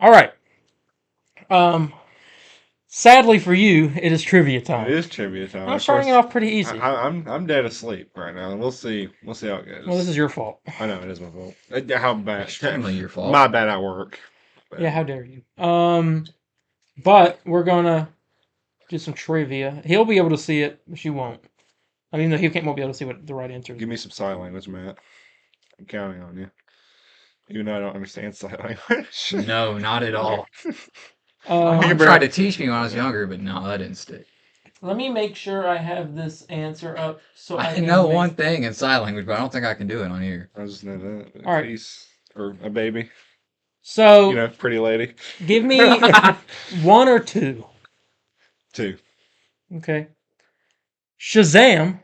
All right. Sadly for you, it is trivia time. It is trivia time. I'm starting it off pretty easy. I'm dead asleep right now. We'll see. We'll see how it goes. Well, this is your fault. I know it is my fault. How bad? Extremely your fault. My bad at work. But. Yeah, how dare you? But we're gonna do some trivia. He'll be able to see it, but you won't. I mean, he won't be able to see what the right answer is. Give me some sign language, Matt. I'm counting on you. Even though I don't understand sign language. No, not at all. Um, You tried to teach me when I was younger, but no, that didn't stick. Let me make sure I have this answer up. So I know one thing in sign language, but I don't think I can do it on here. I just know that. All right. Peace. Or a baby. So, pretty lady. give me one or two. Two. Okay. Shazam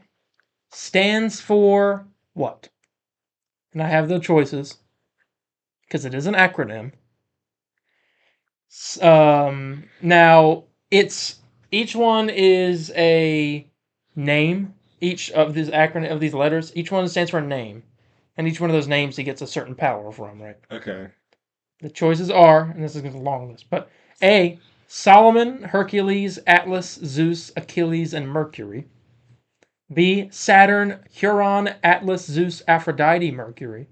stands for what? And I have the choices because it is an acronym. Now each one is a name. Each of these letters, each one stands for a name, and each one of those names he gets a certain power from. Right. Okay. The choices are, and this is a long list, but A, Solomon, Hercules, Atlas, Zeus, Achilles, and Mercury. B, Saturn, Huron, Atlas, Zeus, Aphrodite, Mercury.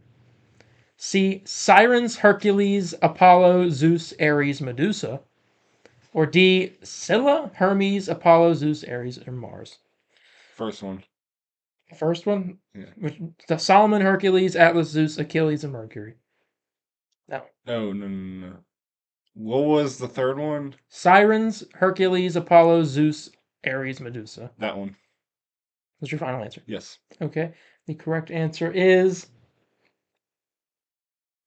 C, Sirens, Hercules, Apollo, Zeus, Ares, Medusa. Or D, Scylla, Hermes, Apollo, Zeus, Ares, and Mars. First one. First one? Yeah. Which, the Solomon, Hercules, Atlas, Zeus, Achilles, and Mercury. No. What was the third one? Sirens, Hercules, Apollo, Zeus, Ares, Medusa. That one. What's your final answer? Yes. Okay. The correct answer is...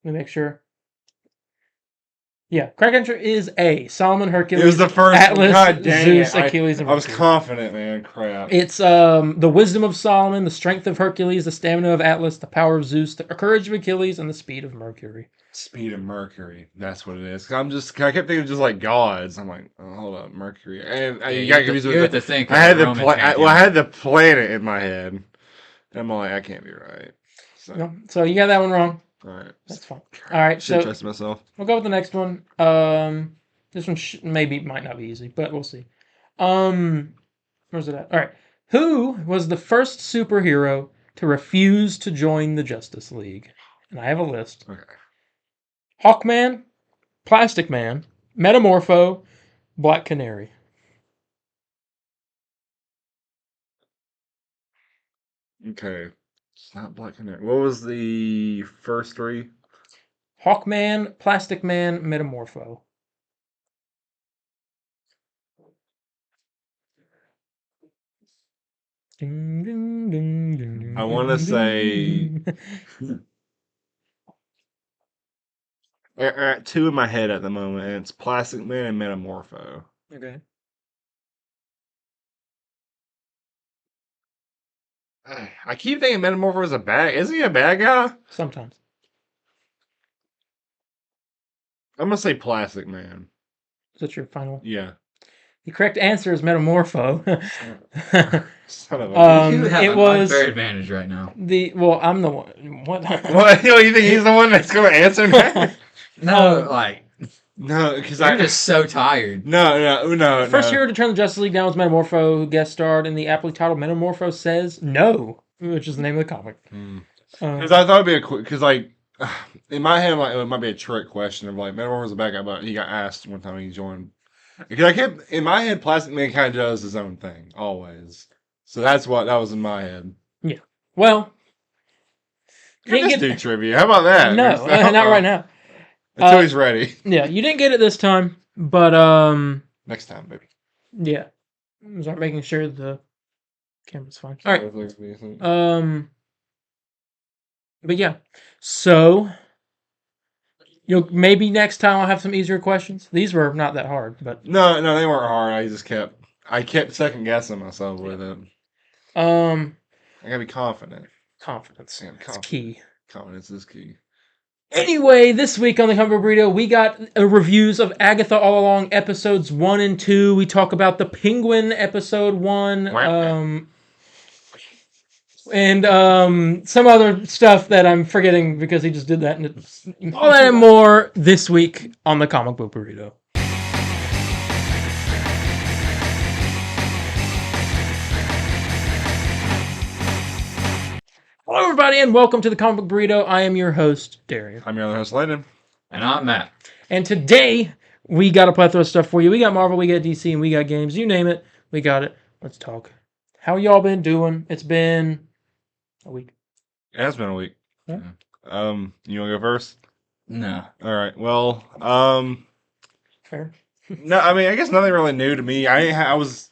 Let me make sure. Yeah, correct answer is A. Solomon, Hercules, It was the first Atlas, God dang Zeus, it. Achilles, and I was Mercury. confident, man. Crap. It's the wisdom of Solomon, the strength of Hercules, the stamina of Atlas, the power of Zeus, the courage of Achilles, and the speed of Mercury. Speed of Mercury. That's what it is. I kept thinking of just like gods. I'm like, oh, hold up, Mercury. And you got confused with the thing. I had I had the planet in my head. And I'm like, I can't be right. So you got that one wrong. All right. That's fine. All right, Should so trust myself. we'll go with the next one. This one might not be easy, but we'll see. Where's it at? All right. Who was the first superhero to refuse to join the Justice League? And I have a list. Okay. Hawkman, Plastic Man, Metamorpho, Black Canary. Okay. It's not Black Canary. What was the first three? Hawkman, Plastic Man, Metamorpho. I want to say I got two in my head at the moment, and it's Plastic Man and Metamorpho. Okay. I keep thinking Metamorpho is a bad. Isn't he a bad guy? Sometimes. I'm gonna say Plastic Man. Is that your final? Yeah. The correct answer is Metamorpho. Son of a. You have it an was unfair advantage right now. I'm the one. What? What? You think he's the one that's gonna answer that? No, No, because I'm just so tired. No. First hero to turn the Justice League down was Metamorpho, who guest starred in the aptly titled Metamorpho Says No, which is the name of the comic. Because I thought it'd be because in my head, it might be a trick question of Metamorpho's a bad guy, but he got asked one time he joined. Because I kept in my head, Plastic Man kind of does his own thing always. So that was in my head. Yeah. Well, you just do trivia. How about that? No, not right now. Until he's ready. Yeah, you didn't get it this time, but next time, baby. Yeah. Start making sure the camera's fine. All right. But yeah. So maybe next time I'll have some easier questions. These were not that hard, but no, they weren't hard. I kept second guessing myself with it. I gotta be confident. Confidence. Yeah, It's key. Confidence is key. Anyway, this week on the Humble Burrito, we got reviews of Agatha All Along episodes 1 and 2. We talk about the Penguin episode 1. and some other stuff that I'm forgetting because he just did that. And it's all that and more this week on the Comic Book Burrito. Hello, everybody, and welcome to the Comic Book Burrito. I am your host, Darien. I'm your other host, Landon. And I'm Matt. And today, we got a plethora of stuff for you. We got Marvel, we got DC, and we got games. You name it, we got it. Let's talk. How y'all been doing? It's been a week. It has been a week. Yeah. You want to go first? No. All right. Well, Fair. no, I mean, I guess nothing really new to me. I was,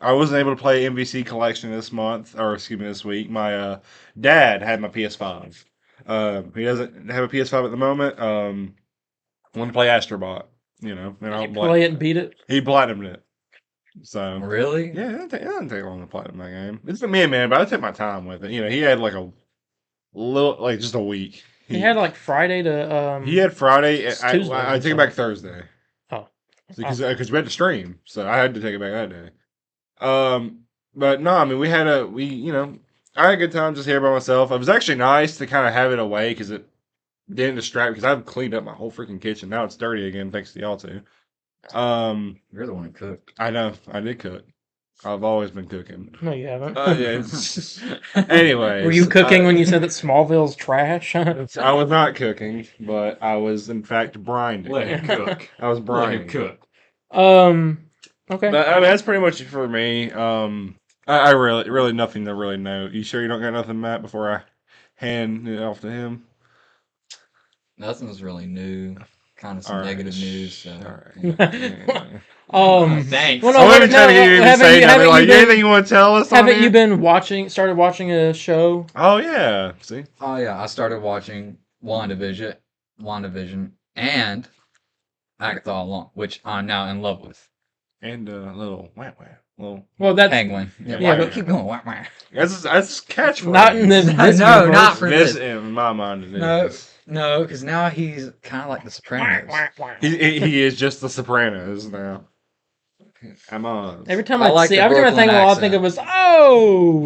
I wasn't able to play MVC Collection this week. My dad had my PS5. He doesn't have a PS5 at the moment. Want to play Astrobot, and I'll Play it and beat it. He platinumed it. So Really? yeah, it doesn't take long to platinum that game. It's the man, but I took my time with it. He had like a little, like just a week. He had like Friday to. He had Friday. It's I Tuesday, take it back Thursday. Oh, because we had to stream, so I had to take it back that day. But no, I mean I had a good time just here by myself. It was actually nice to kind of have it away because it didn't distract. Because I've cleaned up my whole freaking kitchen. Now it's dirty again, thanks to y'all too. You're the one who cooked. I know I did cook. I've always been cooking. No, you haven't. Yeah. Anyway, Were you cooking when you said that Smallville's trash? I was not cooking, but I was in fact brinding. Let him cook. I was Let him brinding. cook. Okay. But, I mean, that's pretty much it for me. I really nothing to really note. You sure you don't got nothing, Matt? Before I hand it off to him. Nothing's really new. Kind of some All right. negative news. So. All right. Thanks. Well, I wasn't trying to get you to say nothing. Like, anything you want to tell us? Haven't you been started watching a show? Oh yeah. See. Oh yeah, I started watching WandaVision, and Agatha All Along, which I'm now in love with. And little wah. Well, that's Penguin. Yeah, but keep going. Wah, wah. That's catchphrase. not in this. No, this no, universe. not for This this. in my mind. It No, is. no, because now he's kind of like the Sopranos. He is just the Sopranos now. I'm on. Every time I I like see, the every time I think, Brooklyn all I accent. think of is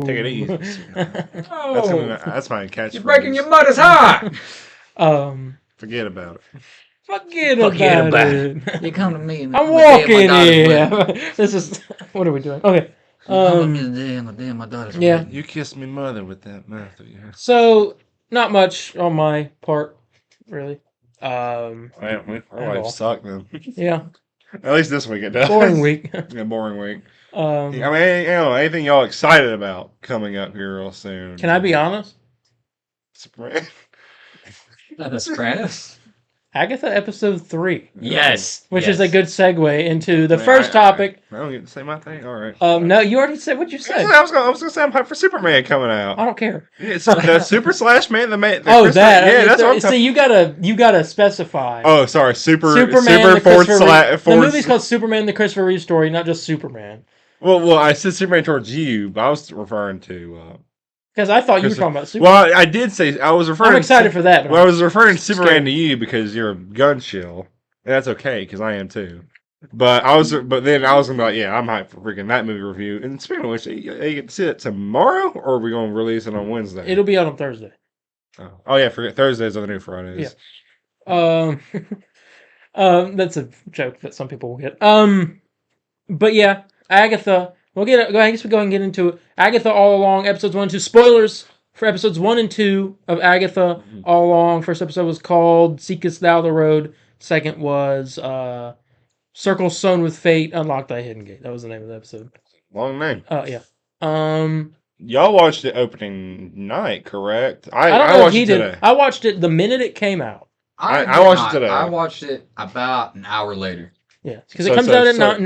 Take it easy. Oh, That's my catchphrase. you're breaking your mud is hot. Forget about it. Forget Forget about about it. You come to me. And I'm the day of my walking daughter's wedding. here. This is what are we doing? Okay. You come to me the day and the day of my daughter's Yeah. wedding. You kissed me mother with that mouth of yours. So not much on my part, really. Our life all. sucked then. Yeah, At least this week it does. boring week. Yeah, boring week. Um, I mean, anything y'all excited about coming up here real soon? can I be honest? The Sopranos? Agatha episode 3, Yes. which is a good segue into the Man, first topic. I don't get to say my thing. All right. No, you already said what you said. I was gonna say I'm hyped for Superman coming I out. don't care. It's the Super Slash Man. The Oh, that. Yeah, that's what I'm See, talking. you gotta specify. Oh, sorry. Superman. Super The forward Christopher slash. Reeve. The movie's called Superman: The Christopher Reeve Story, not just Superman. Well, I said Superman towards you, but I was referring to. Because I thought you were talking about Superman. Well, I did say I was referring. I'm excited for that. Well, I was referring to Scared. Superman to you because you're a gun shill. And that's okay because I am too. But then I was gonna be like, yeah, I'm hyped for freaking that movie review. And speaking of which, you get to see it tomorrow, or are we gonna release it on Wednesday? It'll be out on Thursday. Oh yeah, forget Thursdays are the new Fridays. Yeah. That's a joke that some people will get. But yeah, Agatha. I guess we'll go ahead and get into it. Agatha All Along, episodes 1 and 2. Spoilers for episodes 1 and 2 of Agatha All Along. First episode was called Seekest Thou the Road. Second was Circle Sewn with Fate, Unlock Thy Hidden Gate. That was the name of the episode. Long name. Yeah. Y'all watched it opening night, correct? I don't know if watched he it did. today. I watched it the minute it came out. I watched it today. I watched it about an hour later. Yeah, because it comes out at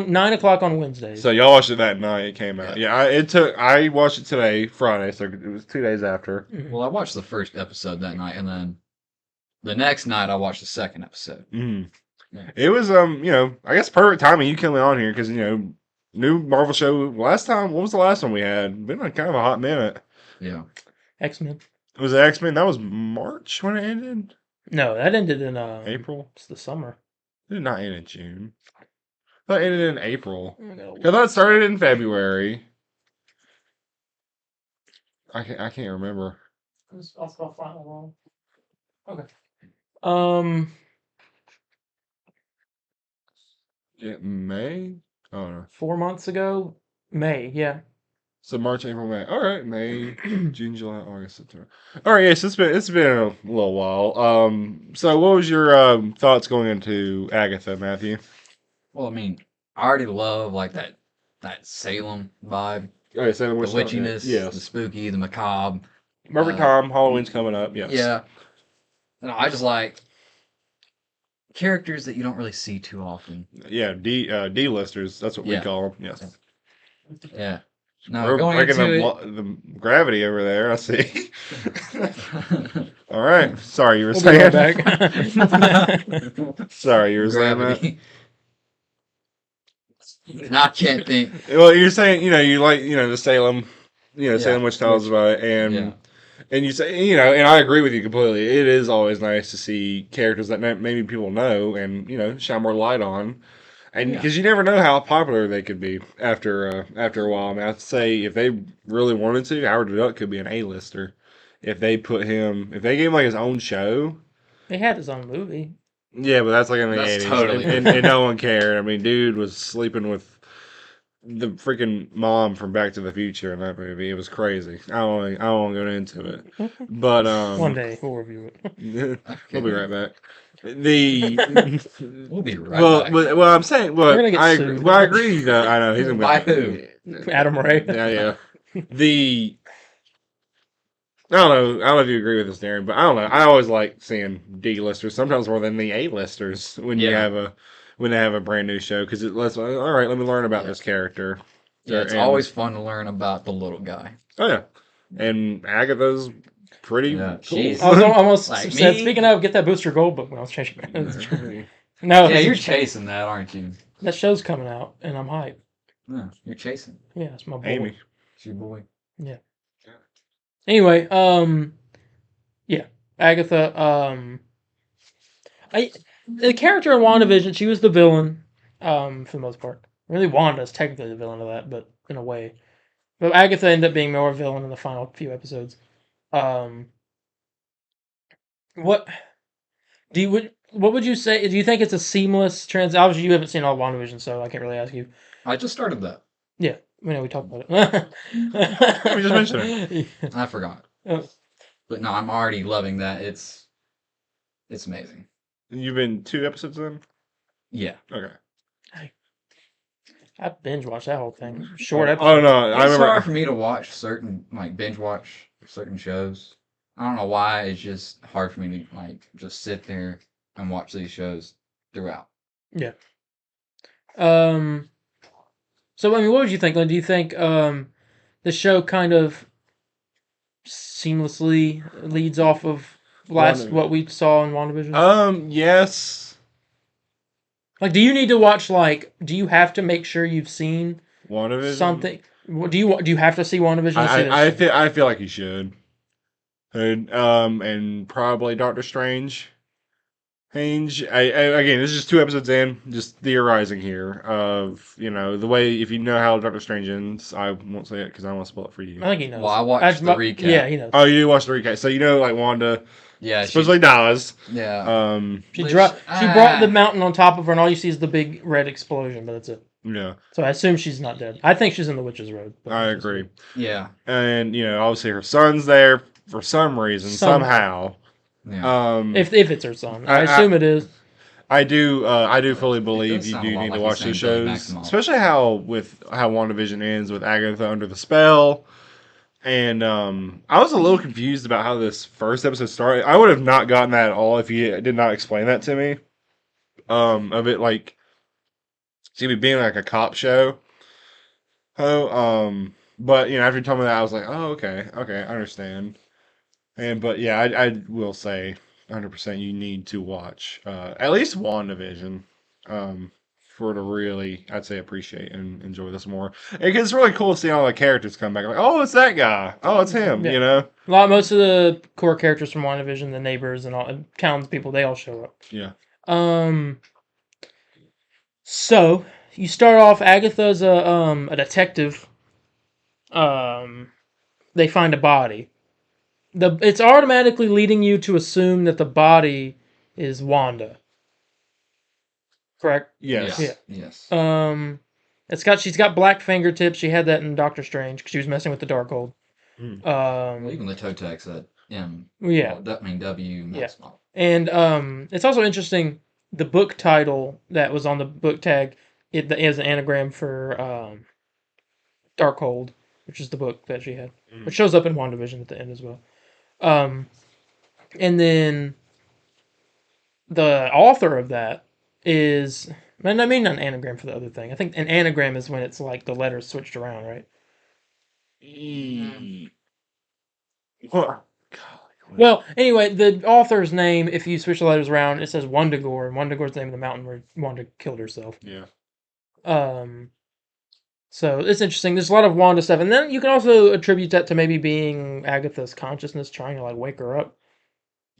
9 o'clock on Wednesdays. So y'all watched it that night. It came out. Yeah, I watched it today, Friday. So it was 2 days after. Well, I watched the first episode that night, and then the next night I watched the second episode. Mm. Yeah. It was I guess perfect timing you coming on here because new Marvel show. Last time, what was the last one we had? Been like kind of a hot minute. Yeah. X-Men. Was it X-Men? That was March when it ended. No, that ended in April. It's the summer. It did not end in June. I thought it ended in April. I I thought it started in February. I can't remember. I'll spell final wrong. Okay. Yeah, May. Oh no. 4 months ago, May. Yeah. So March, April, May. All right, May, June, July, August, September. All right, yes, it's been a little while. So what was your thoughts going into Agatha, Matthew? Well, I mean, I already love like that Salem vibe, Okay, so the what's witchiness, the yes, spooky, the macabre. perfect Uh, time. Halloween's coming up. Yes. yeah, and I just like characters that you don't really see too often. Yeah. D-listers. That's what we Yeah, call them. Yes. yeah. Now We're going breaking into it, the gravity over there. I see. All right. Sorry, you were We'll be saying. right back. Sorry, you were saying that. gravity. I can't think. Well, you're saying you like the Salem, Yeah, Salem witch tells about it, yeah, and you say and I agree with you completely. It is always nice to see characters that maybe people know and shine more light on, and yeah, because you never know how popular they could be after a while. I mean, I'd say if they really wanted to, Howard the Duck could be an A-lister if they gave him like his own show. He had his own movie. Yeah, but that's like in the That's 80s, totally and no one cared. I mean, dude was sleeping with the freaking mom from Back to the Future in that movie. It was crazy. I don't want to go into it, but One day we'll review it. we'll be right back. The we'll be right back. well, I'm saying, We're gonna look, get I agree. sued. Well, I agree. I know he's gonna be By who? Adam Ray. Yeah. The I don't know if you agree with this, Darren, but I don't know. I always like seeing D-listers, sometimes more than the A-listers when you Yeah. have when they have a brand new show because it lets all right. Let me learn about Yeah. this character. Yeah, it's And- always fun to learn about the little guy. Oh yeah, and Agatha's pretty Yeah, cool. she's- I was almost Like said, me? speaking of, get that booster gold, but I was changing it. No, Yeah, you're chasing that, aren't you? that show's coming out, and I'm hyped. No, you're chasing. Yeah, it's my boy. Amy. It's your boy. Anyway, yeah, Agatha. The character in WandaVision, she was the villain, for the most part. Really, Wanda's technically the villain of that, but in a way. But Agatha ended up being more a villain in the final few episodes. What what would you say? Do you think it's a seamless Obviously, you haven't seen all WandaVision, so I can't really ask you. I just started that. Yeah, we talked about it. We just mentioned it. I forgot. Oh. But no, I'm already loving that. It's amazing. You've been 2 episodes in. Yeah. Okay. I binge watched that whole thing. Short Oh episode. no, I It's remember. hard for me to watch binge watch certain shows. I don't know why. It's just hard for me to just sit there and watch these shows throughout. Yeah. So I mean, what would you think? Like, do you think the show kind of seamlessly leads off of what we saw in WandaVision? Yes. Like, do you need to watch? Like, do you have to make sure you've seen WandaVision. something? Do you have to see WandaVision? To see I this? I feel like you should. And probably Doctor Strange. Again, this is just 2 episodes in, just theorizing here of the way if you know how Doctor Strange ends. I won't say it because I don't want to spoil it for you. I think he knows. Well, I watched the recap. Yeah, he knows. Oh, you watched the recap, so like Wanda Yeah. supposedly dies. Yeah. She Which- brought the mountain on top of her, and all you see is the big red explosion. But that's it. Yeah, So I assume she's not dead. I think she's in the Witch's Road. but I that's just agree. me. Yeah. And obviously her son's there for some reason, somehow. Yeah. If it's her son, I I- assume it is. I do fully believe does you sound do a lot need like to he's watch saying these Billy shows, Maximoff. especially how WandaVision ends with Agatha under the spell. And I was a little confused about how this first episode started. I would have not gotten that at all if you did not explain that to me. Of it like being like a cop show. But after you told me that, I was like, oh, okay, I understand. But yeah, I will say 100% you need to watch at least WandaVision for to really, I'd say, appreciate and enjoy this more. Because it's really cool to see all the characters come back. Like, oh, it's that guy. Oh, it's him. Yeah. Most of the core characters from WandaVision, the neighbors and all, townspeople, they all show up. Yeah. So you start off. Agatha's a detective. they find a body. It's automatically leading you to assume that the body is Wanda. Correct? Yes. Yeah. Yes. She's got black fingertips. She had that in Doctor Strange because she was messing with the Darkhold. Well, even the toe tags said M. Yeah. Well, W Yeah. maximum. And it's also interesting. The book title that was on the book tag it is an anagram for Darkhold, which is the book that she had, which shows up in WandaVision at the end as well. And then the author of that is, I mean, not an anagram for the other thing. I think an anagram is when it's like the letters switched around, right? What? Well, anyway, the author's name, if you switch the letters around, it says Wundagore, and Wundagore's the name of the mountain where Wanda killed herself. Yeah. So it's interesting. There's a lot of Wanda stuff, and then you can also attribute that to maybe being Agatha's consciousness trying to like wake her up,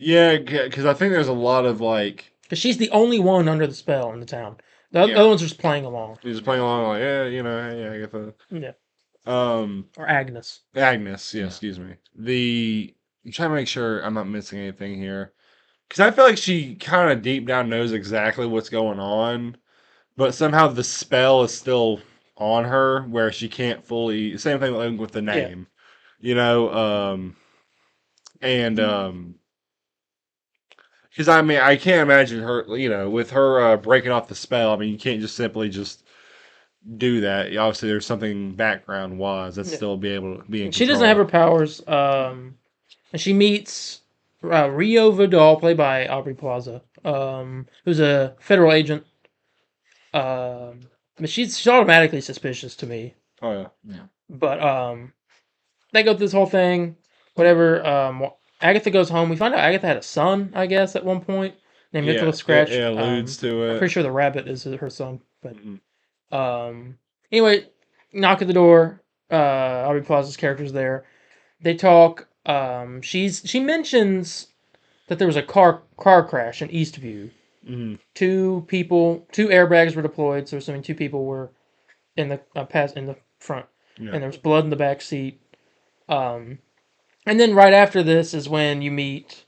Yeah, because I think there's a lot of like because she's the only one under the spell in the town. The other ones are just playing along. he's playing along like hey, Agatha. Yeah. Um, Or Agnes. Agnes, yeah, excuse me. I'm trying to make sure I'm not missing anything here. Because I feel like she kind of deep down knows exactly what's going on, but somehow the spell is still on her where she can't fully. Same thing like with the name, and because I mean, I can't imagine her, with her breaking off the spell. I mean, you can't just simply just do that. Obviously, there's something background wise that's still be able to be in She control. doesn't have her powers. And she meets Rio Vidal, played by Aubrey Plaza, who's a federal agent. But she's automatically suspicious to me. Oh yeah. But they go through this whole thing. Whatever. Agatha goes home. We find out Agatha had a son, I guess, at one point named Nicholas Scratch. It alludes to it. I'm pretty sure the rabbit is her son. But anyway, knock at the door. Aubrey Plaza's character's there. They talk. She mentions that there was a car crash in Eastview. Mm-hmm. Two airbags were deployed, so assuming two people were in the in the front, and there was blood in the back seat. And then right after this is when you meet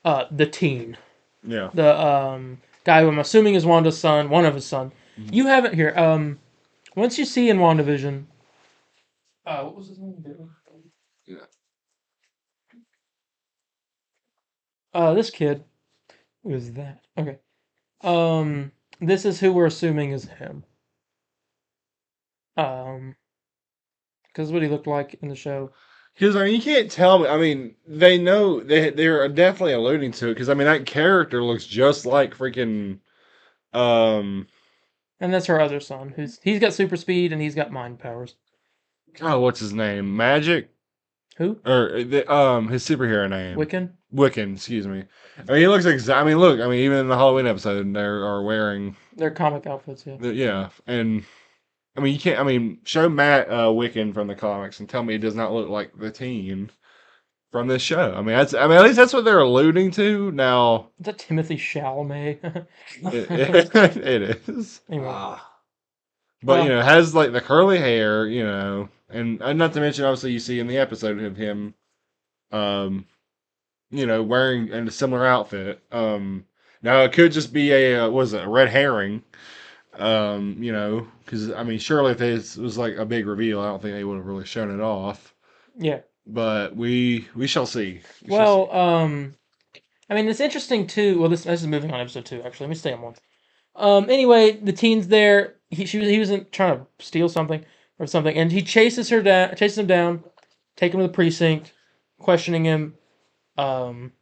the teen. Yeah. The guy who I'm assuming is Wanda's son, one of his son. Mm-hmm. You haven't here. Once you see in WandaVision, what was his name? Yeah. This kid. Who is that? Okay. This is who we're assuming is him. Because what he looked like in the show. Because I mean, you can't tell me. I mean, they know they're definitely alluding to it. Because I mean, that character looks just like freaking. And that's her other son. He's got super speed and he's got mind powers. Oh, what's his name? Magic. Who? Or his superhero name. Wiccan, excuse me. I mean, he looks I mean, look. I mean, even in the Halloween episode, they are wearing their comic outfits. Yeah. Yeah, and I mean, you can't. I mean, show Matt Wiccan from the comics and tell me it does not look like the teen from this show. I mean, at least that's what they're alluding to. Now, is that Timothy Chalamet? it is. Anyway. But has like the curly hair, and not to mention, obviously, you see in the episode of him, wearing a similar outfit. Now it could just be a red herring. Because I mean, surely if this was like a big reveal, I don't think they would have really shown it off. Yeah. But we shall see. I mean, it's interesting too. Well, this is moving on episode 2. Actually, let me stay on 1. Anyway, the teen's there. He wasn't trying to steal something or something, and he chases him down, take him to the precinct, questioning him. The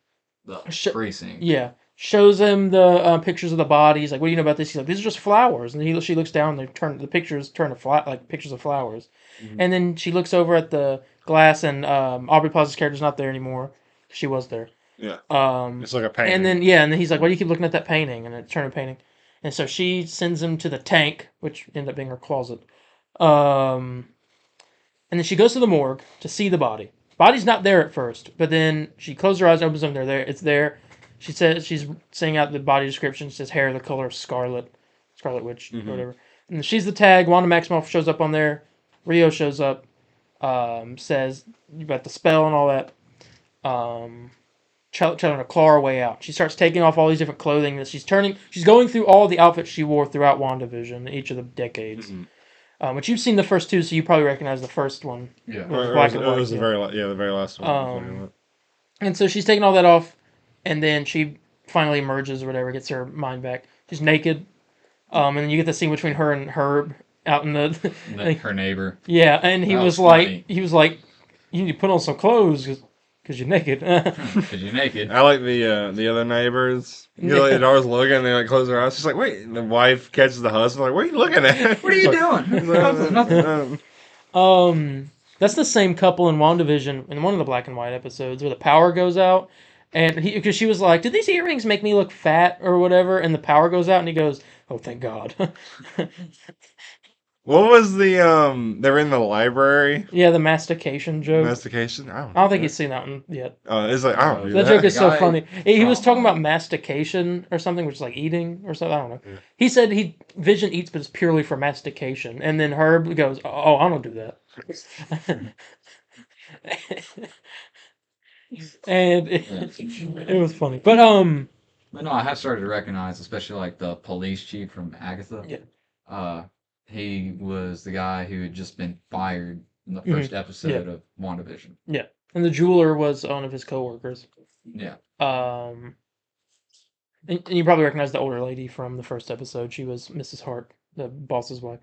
precinct. Yeah. Shows him the pictures of the bodies. Like, what do you know about this? He's like, these are just flowers. And she looks down. The pictures turn to like pictures of flowers. Mm-hmm. And then she looks over at the glass, and Aubrey Plaza's character's not there anymore. She was there. Yeah. It's like a painting. And then he's like, why do you keep looking at that painting? And it turned a painting. And so she sends him to the tank, which ended up being her closet. And then she goes to the morgue to see the body. Body's not there at first, but then she closes her eyes, opens them. They're there. It's there. She says she's saying out the body description. She says hair the color of Scarlet Witch, or whatever. And she's the tag. Wanda Maximoff shows up on there. Rio shows up. says about the spell and all that. Trying to claw her way out. She starts taking off all these different clothing that she's going through all the outfits she wore throughout WandaVision, each of the decades. But you've seen the first two, so you probably recognize the first one. Yeah. It was black and white. It was the very last one. And so she's taking all that off, and then she finally emerges or whatever, gets her mind back. She's naked. And then you get the scene between her and Herb out in the Her neighbor. Yeah, and he That was was funny. like, you need to put on some clothes because you're naked. Because you're naked. I like the other neighbors. You know, like, the daughter's looking, and they like close their eyes. She's like, "Wait!" And the wife catches the husband. Like, "What are you looking at? What are you doing? Nothing. That's the same couple in WandaVision in one of the black and white episodes where the power goes out, and because she was like, "Did these earrings make me look fat or whatever?" And the power goes out, and he goes, "Oh, thank God." What was the They're in the library. Yeah, the mastication joke. Mastication. I I don't think he's seen that one yet. It's like I don't do That that. joke is so Guy- funny. He was talking about mastication or something, which is like eating or something. I don't know. Yeah. He said Vision eats, but it's purely for mastication. And then Herb goes, "Oh, I don't do that." And it was funny, but But no, I have started to recognize, especially like the police chief from Agatha. Yeah. He was the guy who had just been fired in the Mhm. first episode of WandaVision. and the jeweler was one of his coworkers. Yeah. And you probably recognize the older lady from the first episode. She was Mrs. Hart, the boss's wife.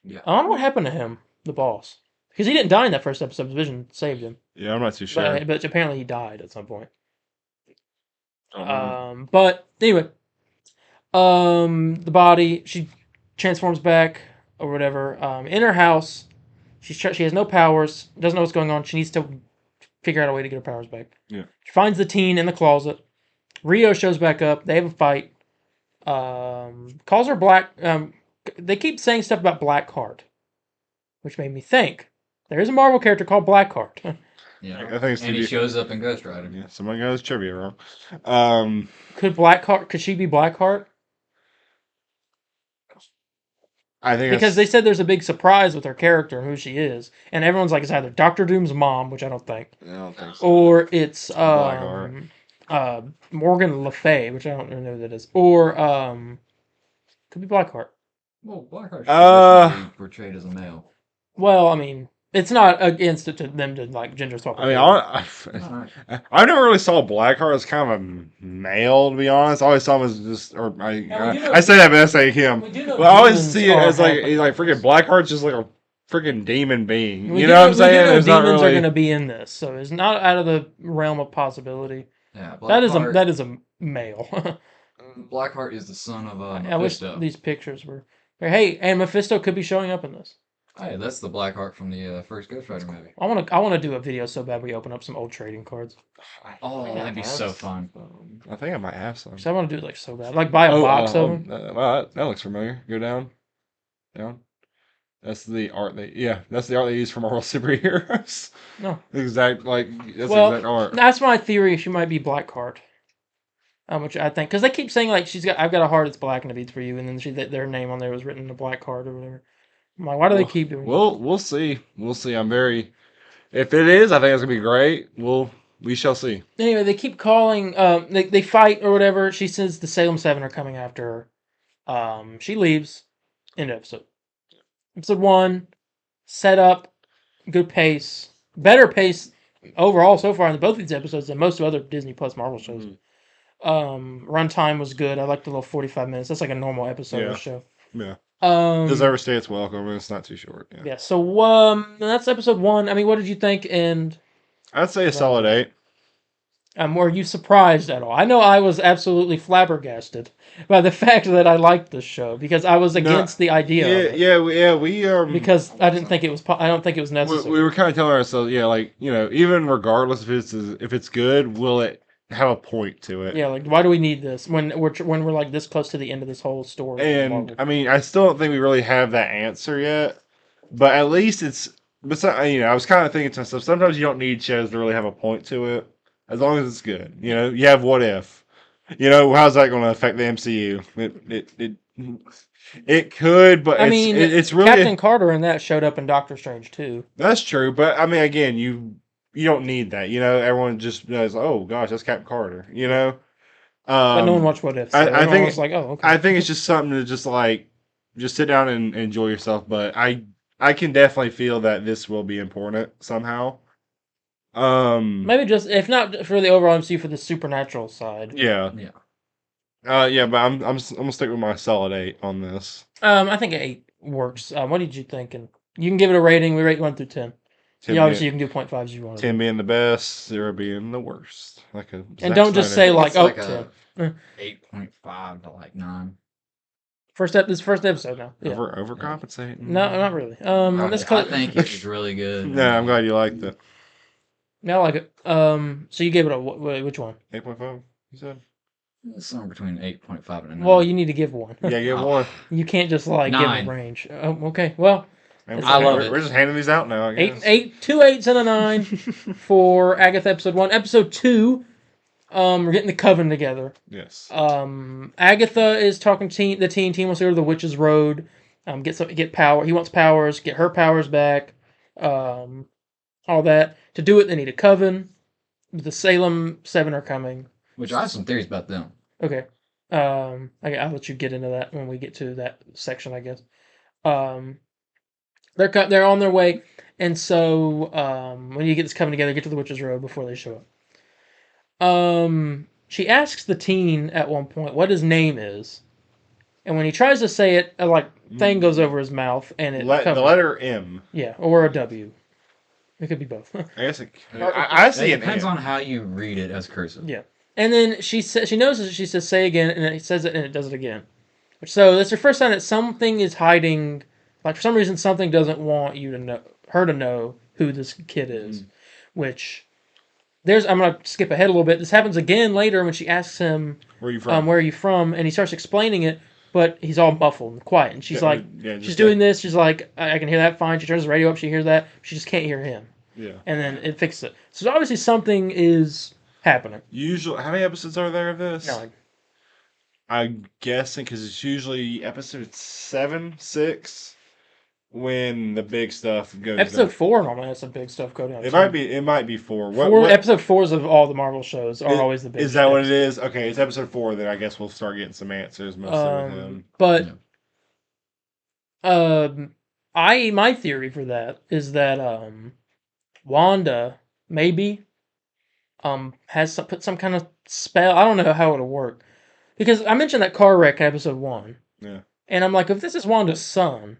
Yeah. I don't know what happened to him, the boss, because he didn't die in that first episode. Vision saved him, Yeah, I'm not too sure. but apparently he died at some point. Uh-huh. But anyway, the body, she transforms back or whatever. In her house, she has no powers, doesn't know what's going on. She needs to figure out a way to get her powers back. Yeah. She finds the teen in the closet. Rio shows back up. They have a fight. Calls her Black. They keep saying stuff about Blackheart, which made me think there is a Marvel character called Blackheart. Yeah. I think it's And he shows up in Ghost Rider. Yeah, someone got his trivia wrong. Could she be Blackheart? I think Because they said there's a big surprise with her character and who she is, and everyone's like it's either Doctor Doom's mom, which I don't think, I don't think so. or it's Blackheart. Morgan Le Fay, which I don't know who that is, or could be Blackheart. Well, Blackheart should be portrayed as a male. Well, I mean, it's not against it to them to like gender swap. I mean, I never really saw Blackheart as kind of a male, to be honest. I always saw him as just, or I say that, but that's like him. But I always see it as like he's like freaking Blackheart's just like a freaking demon being. You know what I'm saying? Demons It's not are really. going to be in this, so it's not out of the realm of possibility. Yeah. That is a male. Blackheart is the son of I wish Mephisto. these pictures were. Hey, and Mephisto could be showing up in this. Hey, that's the Blackheart from the first Ghost Rider movie. I want to do a video so bad we open up some old trading cards. Oh, that'd be so fun. I think I might have some. Because I want to do it like so bad, like buy a box of them. Wow, that looks familiar. Go down. That's the art that's the art they use for Marvel superheroes. No. Exact that's Well, exact art. that's my theory. She might be Blackheart. Which I think, because they keep saying like I've got a heart that's black and it beats for you, and then their name on there was written in a black heart or whatever. I'm like, why do they keep doing? We'll see. We'll see. I'm very. If it is, I think it's gonna be great. We shall see. Anyway, they keep calling. They fight or whatever. She says the Salem 7 are coming after her. She leaves. End of episode. Episode 1, set up, good pace, better pace overall so far in both these episodes than most of other Disney Plus Marvel shows. Runtime was good. I liked the little 45 minutes. That's like a normal episode of the show. Yeah. Does overstay its welcome, and it's not too short. Yeah. So that's episode 1. I mean, what did you think? And I'd say a solid 8. were you surprised at all? I know I was absolutely flabbergasted by the fact that I liked this show because I was against the idea of it. We Because I didn't think it was. I don't think it was necessary. we were kind of telling ourselves, like even regardless if it's good, will it have a point to it? Yeah, like why do we need this when we're like this close to the end of this whole story? And I mean, I still don't think we really have that answer yet, but at least it's. But I was kind of thinking to myself, sometimes you don't need shows to really have a point to it, as long as it's good. You have What If. How's that going to affect the MCU? It could, but I mean, it's really Captain Carter in that showed up in Doctor Strange too. that's true. But I mean, again, you don't need that. Everyone just knows. Oh gosh, that's Captain Carter. But no one watched What If, so I everyone think was like, "Oh, okay." I think it's just something to just sit down and enjoy yourself. But I can definitely feel that this will be important somehow. Maybe just if not for the overall MCU, for the supernatural side. Yeah. Yeah. Yeah, but I'm gonna stick with my solid 8 on this. I think 8 works. What did you think? And you can give it a rating. We rate 1 through 10. 10 Yeah, obviously being, you can do 0.5s if you want to. 10 being the best, 0 being the worst. Like a And Zack don't just say Snyder. like, It's "Oh, like 10." a 8.5 to like 9. This first episode now. Yeah. Overcompensating. No, not really. Let's I call think it was really good. Yeah, I'm glad you liked it. I like it. So you gave it a which one? 8.5. You said. It's somewhere between 8.5 and a 9. Well, you need to give one. Yeah, get Oh. one. You can't just like 9. give a range. Oh, okay. Well, Man, I love we're, it. We're just handing these out now. I guess. 2 8s and a 9 for Agatha episode 1. Episode 2, we're getting the coven together. Yes. Agatha is talking to the team. Team wants to go to the Witch's Road. Get power. He wants powers. Get her powers back. All that. To do it, they need a coven. The Salem 7 are coming. Which I have some theories about them. Okay. I'll let you get into that when we get to that section, I guess. They're on their way, and so when you get this coming together, get to the Witch's Road before they show up. She asks the teen at one point what his name is, and when he tries to say it, a thing goes over his mouth, and it the covers. letter M. Yeah, or a W. It could be both. I guess I see It it. depends on how you read it as cursive. Yeah. And then she notices, she says, "Say again," and it says it, and it does it again. So that's her first sign that something is hiding. Like, for some reason, something doesn't want her to know who this kid is. Which, I'm going to skip ahead a little bit. This happens again later when she asks him, Where are you from? where are you from? And he starts explaining it, but he's all muffled and quiet. And she's she's doing this. She's like, I can hear that fine. She turns the radio up. She hears that. She just can't hear him. Yeah. And then it fixes it. So obviously something is happening. Usually, how many episodes are there of this? No, I'm guessing because it's usually episode 7, 6 when the big stuff goes. episode down. 4 normally has some big stuff go down. It might be 4. Episode 4s of all the Marvel shows are always the big. Is that what it is? Okay, it's episode 4. Then I guess we'll start getting some answers mostly with him. But my theory for that is that Wanda maybe has put some kind of spell. I don't know how it'll work, because I mentioned that car wreck in episode 1. Yeah. And I'm like, if this is Wanda's son,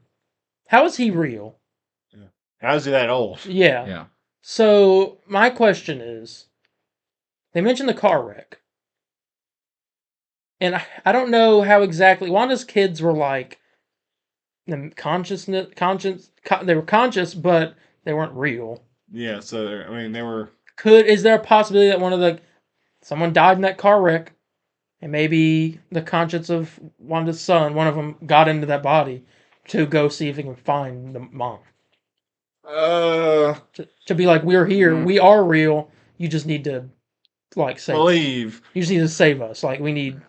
how is he real? Yeah. How's he that old? Yeah. Yeah. So my question is, they mentioned the car wreck, and I don't know how exactly Wanda's kids were like. They were conscious, but they weren't real. Yeah. So they were. Is there a possibility that someone died in that car wreck, and maybe the conscience of Wanda's son, one of them, got into that body to go see if he can find the mom? To be like, we're here, we are real. You just need to save. Believe. You just need to save us. We need.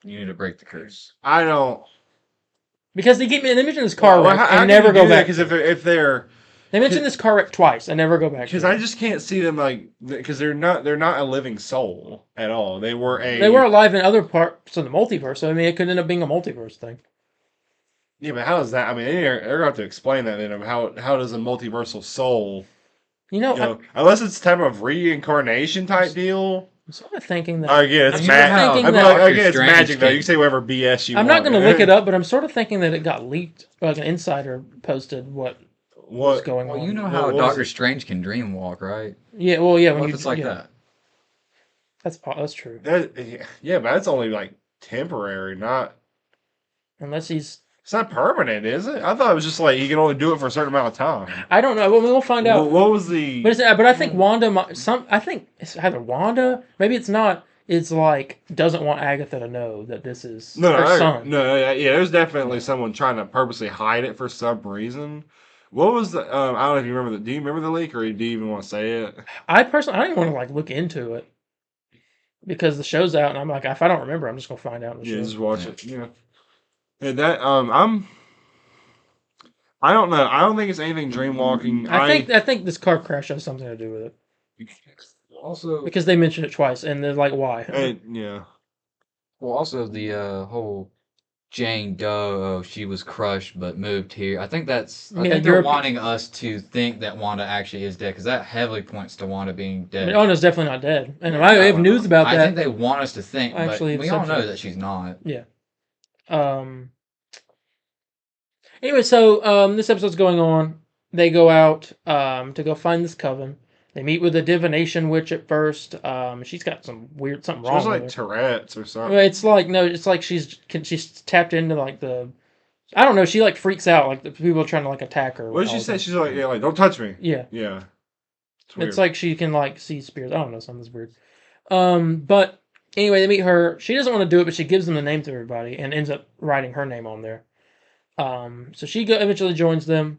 You need to break the curse. I don't. Because they mention this car wreck and never go back. Because if they're. They mentioned this car wreck twice and never go back. Because I just can't see them because they're not a living soul at all. They were alive in other parts of the multiverse. So it could end up being a multiverse thing. Yeah, but how does that? They're gonna have to explain that then. Of how does a multiversal soul? Unless it's type of reincarnation type deal. I'm sort of thinking that. Again, it's magic. It's magic though. You can say whatever BS you want. I'm not going to look it up, but I'm sort of thinking that it got leaked. Like an insider posted what was going on. Well, you know how Doctor Strange can dream walk, right? Yeah. Well, yeah. What if it's like that? That's true. Yeah, but that's only temporary, not. Unless he's. It's not permanent, is it? I thought it was just he can only do it for a certain amount of time. I don't know. Well, we'll find out. What was the? But I think Wanda. I think it's either Wanda. Maybe it's not. It's doesn't want Agatha to know that this is her son. No, yeah. There's definitely someone trying to purposely hide it for some reason. What was the? I don't know if you remember do you remember the leak, or do you even want to say it? I don't even want to look into it. because the show's out, and I'm like, if I don't remember, I'm just gonna find out in the Yeah, show. just watch it. Yeah. And that I don't know. I don't think it's anything dream walking. I think this car crash has something to do with it Also, because they mentioned it twice, and they're like, why? Yeah. also the whole Jane Doe, oh, she was crushed but moved here. I think Yeah, they're Europe- wanting us to think that Wanda actually is dead because that heavily points to Wanda being I mean, dead. Anna's definitely not dead, and Yeah, I have no, news no. about I that. think they want us to think, Actually, but we this all know episode. that she's not. Yeah. Anyway, so this episode's going on. They go out to go find this coven. They meet with a divination witch at first. She's got something She wrong was with like her. Tourette's or something. Well, it's like no, it's like she's tapped into like the. I don't know. She like freaks out. Like the people are trying to like attack her. What did she say? She's like, yeah, like don't touch me. Yeah. Yeah. It's like she can like see spirits. I don't know. Something's weird. But anyway, they meet her. She doesn't want to do it, but she gives them the name to everybody and ends up writing her name on there. So she eventually joins them.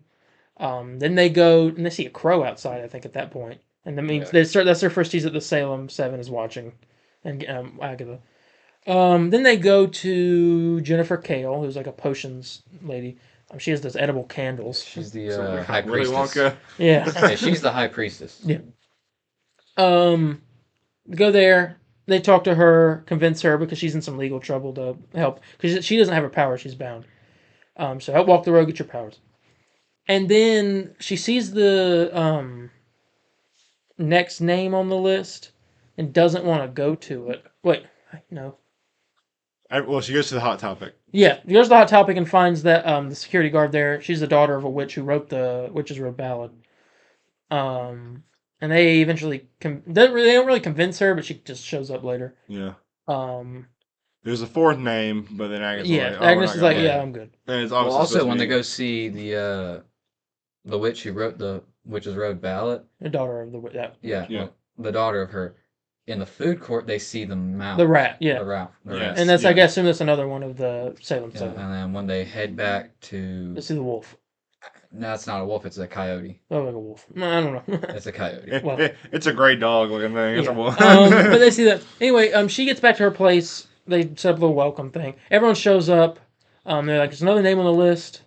Then they go and they see a crow outside. I think at that point, and that means they start. That's their first tease that the Salem Seven is watching, and Agatha. Then they go to Jennifer Kale, who's like a potions lady. She has those edible candles. She's the So, high Willy priestess. Wonka. Yeah. Yeah, she's the high priestess. Yeah. Go there. They talk to her, convince her because she's in some legal trouble to help because she doesn't have her power. She's bound. So help walk the road, get your powers. And then she sees the next name on the list and doesn't want to go to it. Wait, no. Well, she goes to the hot topic. Yeah, goes to the hot topic and finds that the security guard there, she's the daughter of a witch who wrote the Witch's Road Ballad. And they eventually they don't really convince her, but she just shows up later. Yeah. Um, There's a fourth name, but then Agnes. yeah, Like, Agnes is like, gonna- yeah, I'm good. And it's Well, obviously also supposed when to they be- go see the witch who wrote the Witch's Road Ballad, The daughter of that. yeah, Yeah. well, the daughter of her, in the food court they see the mouth, The rat, yeah. the rat, the Yes. rat. And that's, I Yeah. guess, assume that's another one of the Salem Yeah, Seven. and then when they head back to, Let's see the wolf. no, it's not a wolf, it's a coyote. Oh, like a wolf. No, I don't know. It's a coyote. Well. It's a gray dog looking thing. It's Yeah. a wolf. But they see that. Anyway, she gets back to her place. They set up a little welcome thing. Everyone shows up. They're like, there's another name on the list.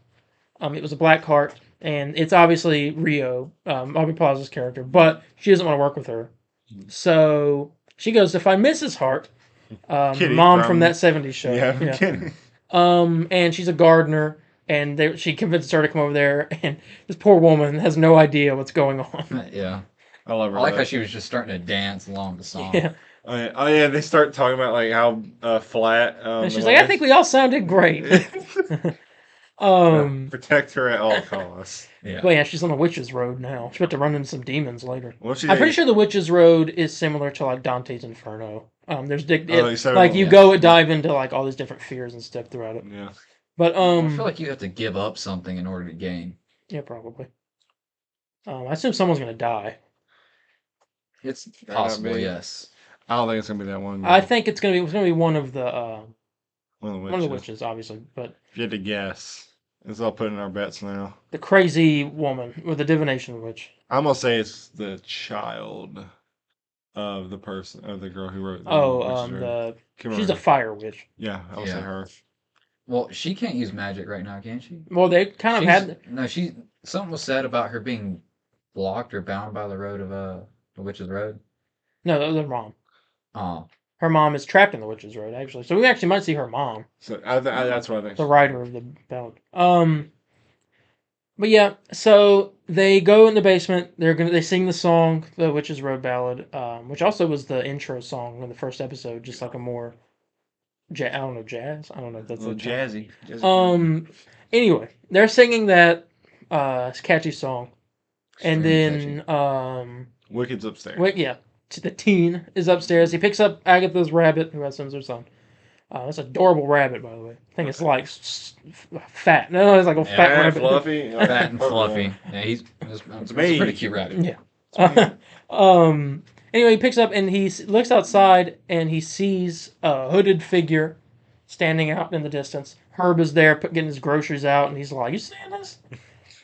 It was a black heart. And it's obviously Rio, Aubrey Plaza's character. But she doesn't want to work with her. So she goes to find Mrs. Hart, Kitty mom from from- that 70s show. yeah. Kidding. And she's a gardener. And she convinces her to come over there. And this poor woman has no idea what's going on. Yeah, I love her. I like though. how she was just starting to dance along the song. Yeah. Oh yeah, they start talking about like how flat. And she's like, I think we all sounded great. Protect her at all costs. Yeah. Well, yeah, she's on the Witch's Road now. She's about to run into some demons later. What's she I'm pretty sure the Witch's Road is similar to like Dante's Inferno. There's like you yeah. go and dive into like all these different fears and stuff throughout it. Yeah. But I feel like you have to give up something in order to gain. yeah, probably. I assume someone's gonna die. It's not possible, me. yes. I don't think it's gonna be that one. I think it's gonna be one of the one one of the witches, obviously. But If you had to guess, it's all put in our bets now. the crazy woman with the divination witch. I'm gonna say it's the child of the person of the girl who wrote. She's a fire witch. Yeah, I would say Yeah. her. Well, she can't use magic right now, can she? Well, they kind of had. No, something was said about her being blocked or bound by the road of the Witch's Road. No, that was her mom. Oh, Her mom is trapped in the Witch's Road, actually. So we actually might see her mom. So that's what I think. The writer of the ballad. But yeah, so they go in the basement. They sing the song, the Witch's Road Ballad, which also was the intro song in the first episode, just like a more, I don't know, jazz. I don't know if that's a little jazzy. Anyway, they're singing that catchy song, and Extremely then Wicked's upstairs. the teen is upstairs. He picks up Agatha's rabbit, who assumes her son. It's an adorable rabbit, by the way. I think it's like fat. No, it's like a fat Yeah, rabbit. fluffy. fat and fluffy. Yeah, it's a me. pretty cute rabbit. Yeah. Anyway, he picks up and he looks outside and he sees a hooded figure standing out in the distance. Herb is there getting his groceries out, and he's like, "You seeing this?"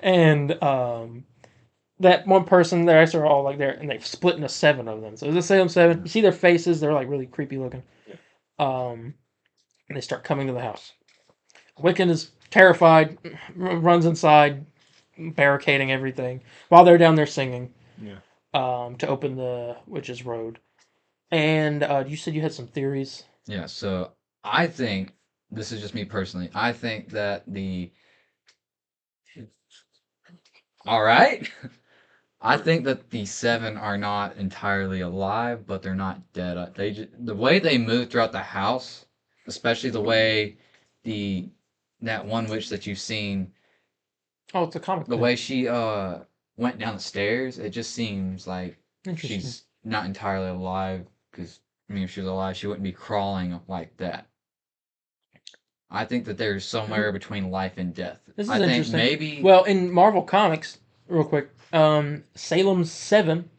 And the that one person, they're actually all like there, and they've split into 7 of them. So it's a Salem 7. You see their faces; they're like really creepy looking. And they start coming to the house. Wiccan is terrified, runs inside, barricading everything while they're down there singing. Yeah. To open the witch's road. And you said you had some theories. Yeah, so I think this is just me personally. I think that the all right. I think that the 7 are not entirely alive, but they're not dead. The way they move throughout the house, especially the way that one witch that you've seen, Oh, it's a comic. the book. way she went down the stairs, it just seems like Interesting. she's not entirely alive. Because I mean, if she was alive, she wouldn't be crawling like that. I think that there's somewhere between life and death. This is I think interesting. maybe Well, in Marvel Comics, real quick, Salem 7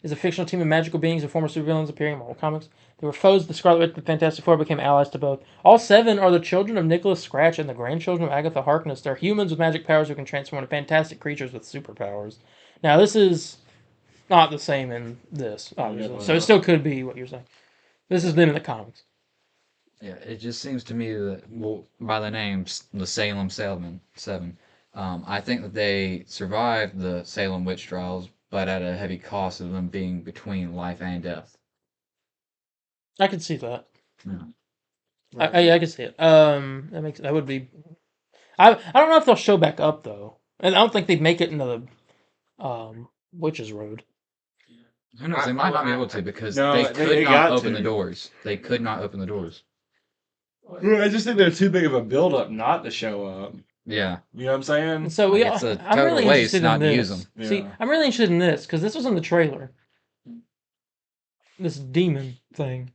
is a fictional team of magical beings and former supervillains appearing in Marvel Comics. They were foes of the Scarlet Witch and the Fantastic Four, became allies to both. All 7 are the children of Nicholas Scratch and the grandchildren of Agatha Harkness. They're humans with magic powers who can transform into fantastic creatures with superpowers. Now, this is not the same in this, obviously. Yeah, So it still could be what you're saying. This is them in the comics. yeah, it just seems to me that, well, by the name, the Salem 7, I think that they survived the Salem witch trials, but at a heavy cost of them being between life and death. I could see that. Yeah. I could see it. That would be. I don't know if they'll show back up though, and I don't think they'd make it into the Witch's Road. Who knows? They might not be able to because No, they they could got not open to. the doors. They could not open the doors. I just think they're too big of a build-up not to show up. Yeah. You know what I'm saying? And so Like, it's a I'm total really waste interested not in to this. use them. See, Yeah. I'm really interested in this because this was in the trailer. This demon thing,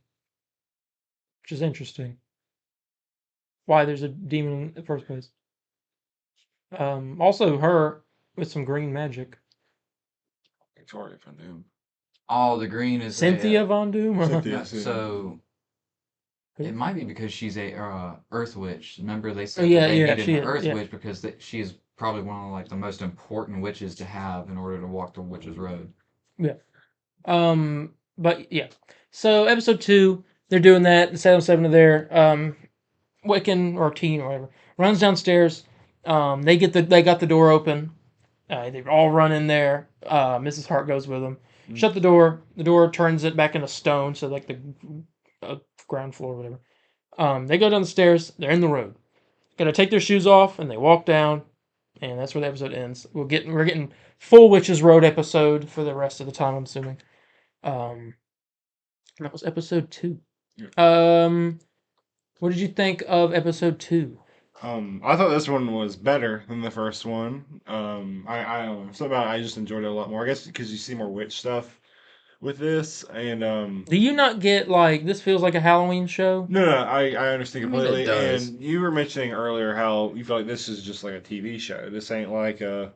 which is interesting. Why there's a demon in the first place. Also her with some green magic. Victoria Van Doom. Oh, the green is Cynthia Von Doom. Cynthia. Yeah, so Who? it might be because she's a Earth Witch. Remember they Oh, said yeah, that they yeah, needed she an is, Earth yeah. Witch because she is probably one of like the most important witches to have in order to walk the Witch's Road. But yeah. So episode 2, they're doing that. The Salem 7 are there. Wiccan or Teen or whatever runs downstairs. They got the door open. They all run in there. Mrs. Hart goes with them. Shut the door. The door turns it back into stone, so like the ground floor or whatever. They go down the stairs. They're in the road. Got to take their shoes off, and they walk down, and that's where the episode ends. We're getting full Witches Road episode for the rest of the time, I'm assuming. That was episode 2. What did you think of episode 2? I thought this one was better than the first one. I don't know. Something about it, I just enjoyed it a lot more. I guess because you see more witch stuff with this, and Do you not get like this feels like a Halloween show? no, I understand I mean, it completely. does. And you were mentioning earlier how you feel like this is just like a TV show. This ain't like a.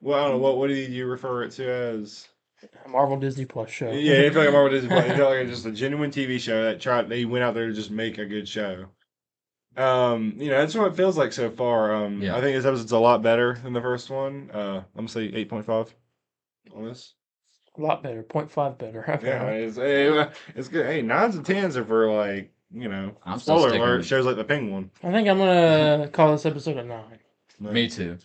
Well, I don't know what did you refer it to as? A Marvel Disney Plus show. Yeah, it felt like a Marvel Disney. It felt like just a genuine TV show that they went out there to just make a good show. That's what it feels like so far. Yeah. I think this episode's a lot better than the first one. I'm gonna say 8.5 on this. A lot better. 0.5 better. Yeah, apparently. it's good. Hey, 9s and 10s are for like I'm still spoiler sticking alert. with- Shows like the Penguin. I think I'm gonna call this episode a 9. Me too.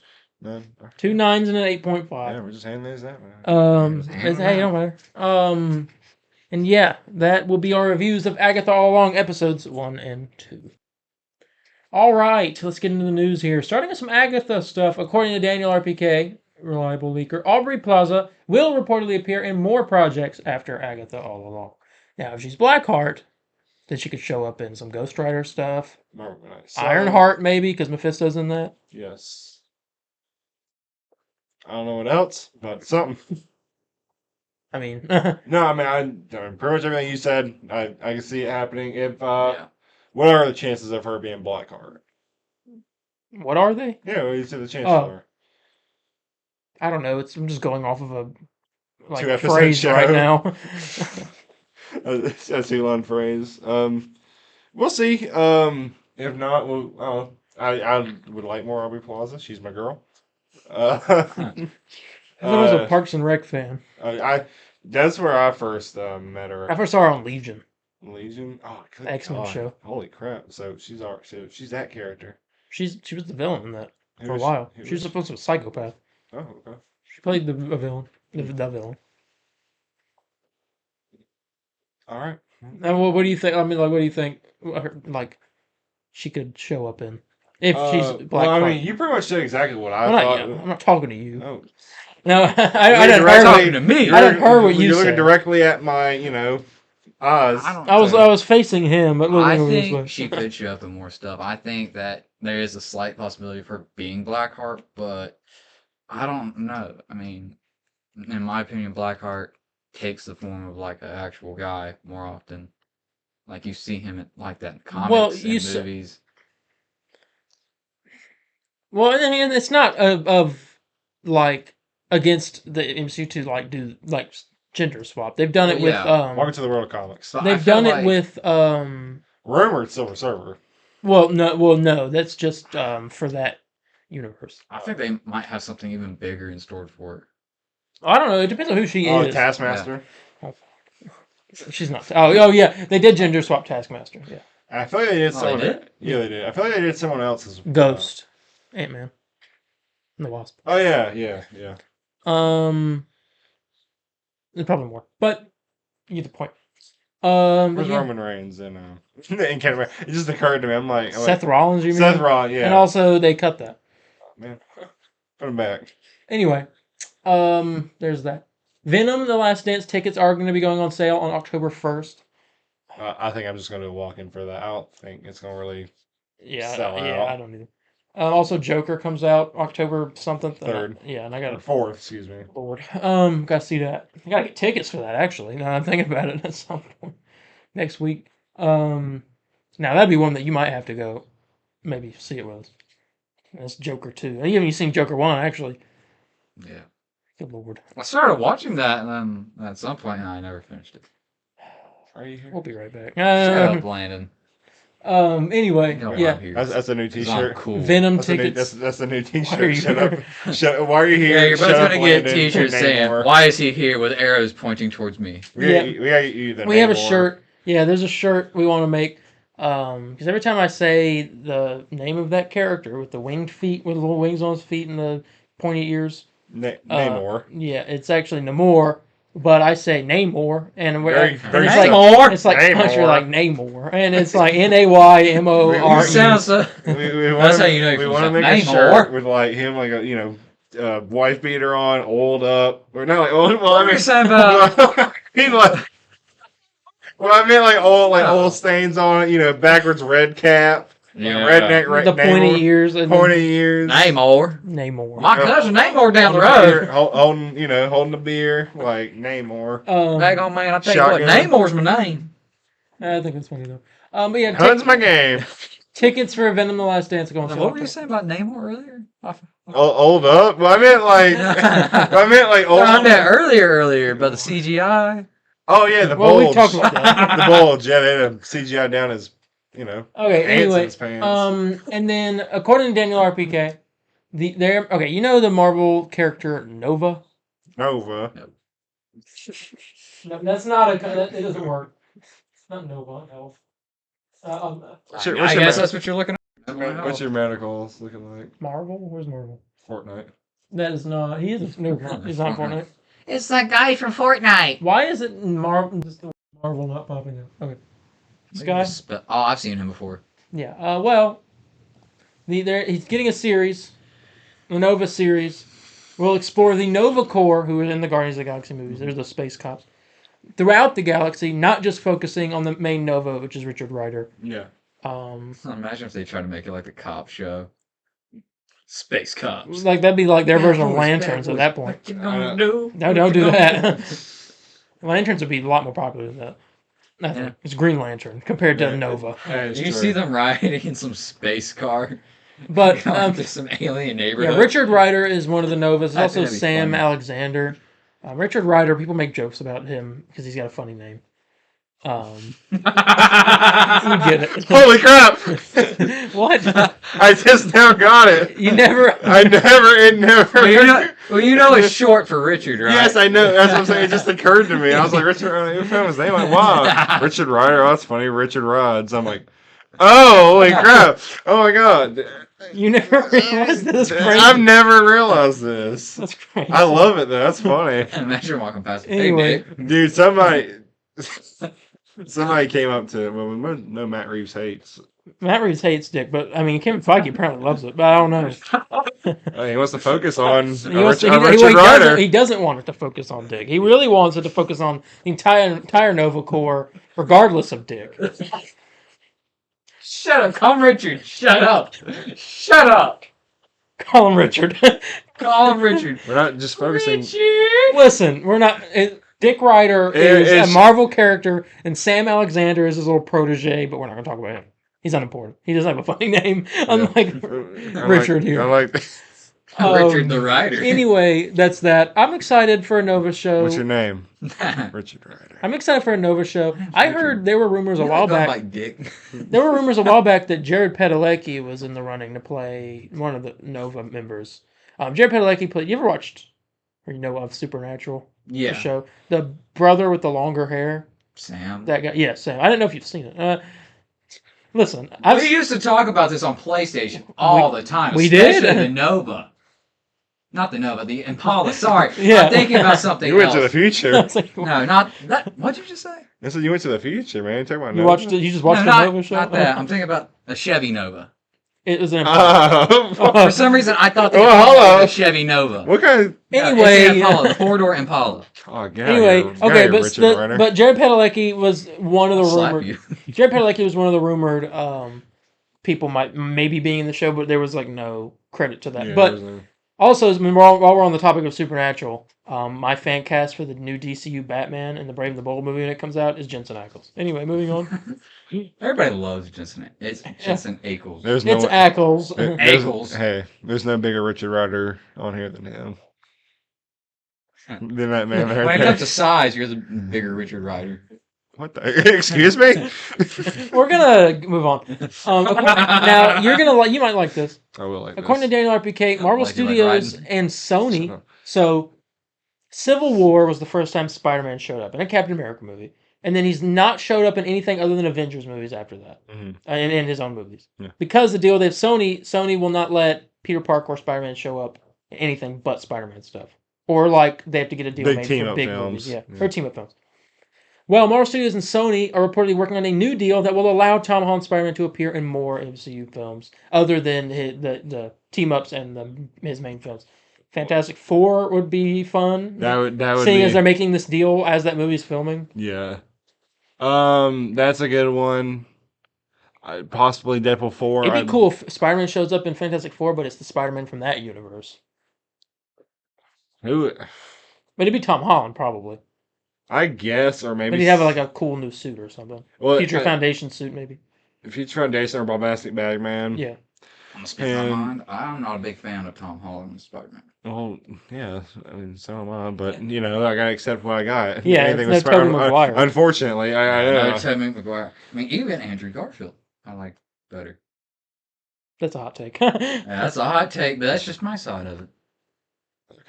9. 2 9s and an Yeah, 8.5. we're just handing these out. Man. Hey, don't matter. And yeah, that will be our reviews of Agatha All Along episodes 1 and 2. All right, let's get into the news here. Starting with some Agatha stuff, according to Daniel RPK, reliable leaker, Aubrey Plaza will reportedly appear in more projects after Agatha All Along. Now, if she's Blackheart, then she could show up in some Ghost Rider stuff. Marvel Knight. Ironheart, maybe, because Mephisto's in that. Yes. I don't know what else, but something. I mean, No, I mean, pretty much everything you said, I can see it happening. If Yeah. what are the chances of her being Blackheart? what are they? Yeah, what do you say the chances Oh. are? I don't know. I'm just going off of a Two-episode phrase show. right now. That's Elon phrase. We'll see. If not, I would like more Aubrey Plaza. She's my girl. I thought I was a Parks and Rec fan. That's where I first met her. I first saw her on Legion. Legion. Oh, good X-Men God. show. Holy crap! So she's that character. She was the villain in that Who for a was- while. who She was was- supposed to be a psychopath. Oh, okay. She played a villain. The villain. All right. And what do you think? I mean, like, what do you think? Like, she could show up in if she's Black. Well, I Card. mean, you pretty much said exactly what I Well, not thought. you. I'm not talking to you. Oh, No, I You're didn't directly- hear. talking to me. I didn't hear what you You're looking said. directly at my, eyes. I was facing him, but looking I over this way. think she could show up in more stuff. I think that there is a slight possibility of her being Blackheart, but I don't know. I mean, in my opinion, Blackheart takes the form of like an actual guy more often. Like you see him like that in comics and movies. Well, I mean, it's not of like against the MCU to like do like gender swap. They've done it Well, with yeah. Welcome to the world of comics. So I they've feel done it like- with Rumored Silver Surfer. well no, that's just for that universe. I think they might have something even bigger in store for it. I don't know. It depends on who she Oh, is. Taskmaster. She's not. Oh yeah, they did gender swap Taskmaster. Yeah, I feel like they did Oh, someone. they did? Yeah, they did. I feel like they did someone else's. Ghost, Ant-Man, and the Wasp. Oh yeah. There's probably more, but you get the point. Where's yeah. Roman Reigns in Canada? It just occurred to me. I'm like Seth Rollins, you mean? Seth Rollins, yeah. And also they cut that. Man, put him back. Anyway, there's that. Venom: The Last Dance tickets are going to be going on sale on October 1st. I think I'm just going to walk in for that. I don't think it's going to really. Yeah, Sell yeah, out. I don't either. Also, Joker comes out October something. Third. Yeah, and I got Or it fourth, excuse me. bored. Gotta see that. I gotta get tickets for that actually. Now I'm thinking about it at some point next week. Now that'd be one that you might have to go, maybe see it with us. That's Joker 2. You haven't seen Joker 1 actually. Yeah. Good lord. I started watching that, and then at some point, I never finished it. Are you here? We'll be right back. Shut up, Landon. Anyway, You know why yeah. I'm here. That's a new 'Cause I'm T-shirt. cool. Venom That's a new, tickets. that's a new Why are T-shirt. you Shut here? up. Shut. Why are you here? Yeah, you're both Shut up, gonna get Landon. T-shirts saying, Namor. "Why is he here?" with arrows pointing towards me. We gotta get you the We have a Namor. shirt. Yeah, there's a shirt we want to make. Because every time I say the name of that character with the winged feet, with the little wings on his feet and the pointy ears, Namor. yeah, it's actually Namor, but I say Namor, and Very- and very it's simple. like it's like Namor. country like Namor, and it's like Naymore. Sounds so. We That's how you know we you're want to from make a Namor. shirt with like him, like a wife beater on, old up, or not like old. Well, I mean, saying about? he like. Well, I mean like old stains on it, backwards red cap, redneck, the pointy ears and pointy ears, Namor. Namor. My cousin Namor down the road. holding the beer like Namor. Daggone man, I tell you Shotgun. what, Namor's my name. I think that's funny though. But yeah, Hun's my game. tickets for Venom: The Last Dance are going What sale. were you saying about Namor earlier? Old up. Well, I meant like old. I meant earlier about the CGI. Oh yeah, the Well, bulge. we talked about that. The bulge. Yeah, they had a CGI down his, Okay, ants in anyway, his pants. and then according to Daniel RPK, the Marvel character Nova. Nova. No, that's not it doesn't work. It's not Nova. Elf. What's I your guess med- that's what you're looking at. What's your medicals looking like? Marvel? Where's Marvel? Fortnite. That is not. He is no. He's not Fortnite. It's that guy from Fortnite. Why is it Marvel? Just the Marvel not popping up. Okay. This guy. Oh, I've seen him before. Yeah. Well, he's getting a series, the Nova series. We'll explore the Nova Corps, who are in the Guardians of the Galaxy movies. There's the space cops throughout the galaxy, not just focusing on the main Nova, which is Richard Rider. Yeah. Imagine if they try to make it like the cop show. Space cops. Like that'd be like their version of boys, Lanterns bad at boys. that point. What you gonna do? No, don't do that. Lanterns would be a lot more popular than that. I think it's Green Lantern compared to Nova. You see them riding in some space car, But going to some alien neighborhood. yeah, Richard Rider is one of the Novas. I There's think also that'd be Sam funny. Alexander. Richard Rider, people make jokes about him because he's got a funny name. You get it. Holy crap! What? I just now got it. You never. It never. You know it's short for Richard, right? Yes, I know. That's what I'm saying. It just occurred to me. I was like, Richard, who found his name? Like, wow, Richard Ryder. Oh, that's funny. Richard Rods. I'm like, oh, holy crap! Oh my god. You never realized this. Crazy. I've never realized this. That's crazy. I love it though. That's funny. Imagine walking past. Anyway. Hey, Dude, somebody came up to well, no Matt Reeves hates. Matt Reeves hates Dick, but I mean, Kevin Feige apparently loves it, but I don't know. He wants to focus on Richard Ryder. He doesn't want it to focus on Dick. He really wants it to focus on the entire Nova Corps, regardless of Dick. Shut up. Call him Richard. Shut up. Shut up. Call him Richard. Call him Richard. We're not just focusing. Richard. Listen, we're not. Dick Ryder is a Marvel character, and Sam Alexander is his little protege, but we're not going to talk about him. He's unimportant. He doesn't have a funny name, unlike Richard here. Richard the Ryder. Anyway, that's that. I'm excited for a Nova show. What's your name? Richard Ryder. I'm excited for a Nova show. I heard there were rumors a while back. Like Dick. There were rumors a while back that Jared Padalecki was in the running to play one of the Nova members. Jared Padalecki played. You ever watched or you know of Supernatural? Yeah. The show. The brother with the longer hair. Sam. That guy. Yeah, Sam. I didn't know if you've seen it. Listen, we used to talk about this on PlayStation all the time. We especially did. The Nova. Not the Nova, the Impala. Sorry. Yeah. I'm thinking about something You went else. to the future. No, not that. What'd you just say? I said you went to the future, man. Talk about You Nova. watched it. You just watched the Nova show. Not that. I'm thinking about a Chevy Nova. It was an. For some reason, I thought the Oh, Impala hello. was a Chevy Nova. What kind of? Anyway, it's the Impala, the 4-door Impala. Oh god. Anyway, okay, but Jared Padalecki was one of the Slap rumored. you. Jared Padalecki was one of the rumored people might maybe being in the show, but there was like no credit to that. Yeah, but also, while we're on the topic of Supernatural, my fan cast for the new DCU Batman and the Brave and the Bold movie when it comes out is Jensen Ackles. Anyway, moving on. Everybody loves Jensen. It's Jensen Ackles. There's It's Ackles. Ackles. Hey, there's no bigger Richard Ryder on here than him. Than that man there. When it comes to size, you're the bigger Richard Ryder. What the? Excuse me? We're gonna move on. Now you might like this. I will like According to Daniel RPK, Marvel Like you like Studios riding. and Sony. So, Civil War was the first time Spider-Man showed up in a Captain America movie, and then he's not showed up in anything other than Avengers movies after that, and in his own movies. Yeah. Because the deal they have Sony will not let Peter Parker or Spider-Man show up in anything but Spider-Man stuff, or like they have to get a deal Big made team for up big films. movies, Yeah. or team up films. Well, Marvel Studios and Sony are reportedly working on a new deal that will allow Tom Holland Spider-Man to appear in more MCU films, other than the team-ups and his main films. Fantastic Four would be fun. That would seeing be, as they're making this deal as that movie's filming. Yeah. That's a good one. Possibly Deadpool 4. It'd be cool if Spider-Man shows up in Fantastic Four, but it's the Spider-Man from that universe. Who? But it'd be Tom Holland, probably. I guess, or maybe... But he'd have like a cool new suit or something. Well, Future Foundation suit, maybe. Future Foundation or Bombastic Bagman. Yeah. I'm gonna speak my mind. I'm not a big fan of Tom Holland as Spider-Man. Well, yeah, I mean, so am I, but, you know, I gotta accept what I got. Yeah, Anything it's no Tobey Maguire. Unfortunately, I know. No Tobey Maguire. I mean, even Andrew Garfield, I like better. That's a hot take. Yeah, that's a hot take, but that's just my side of it.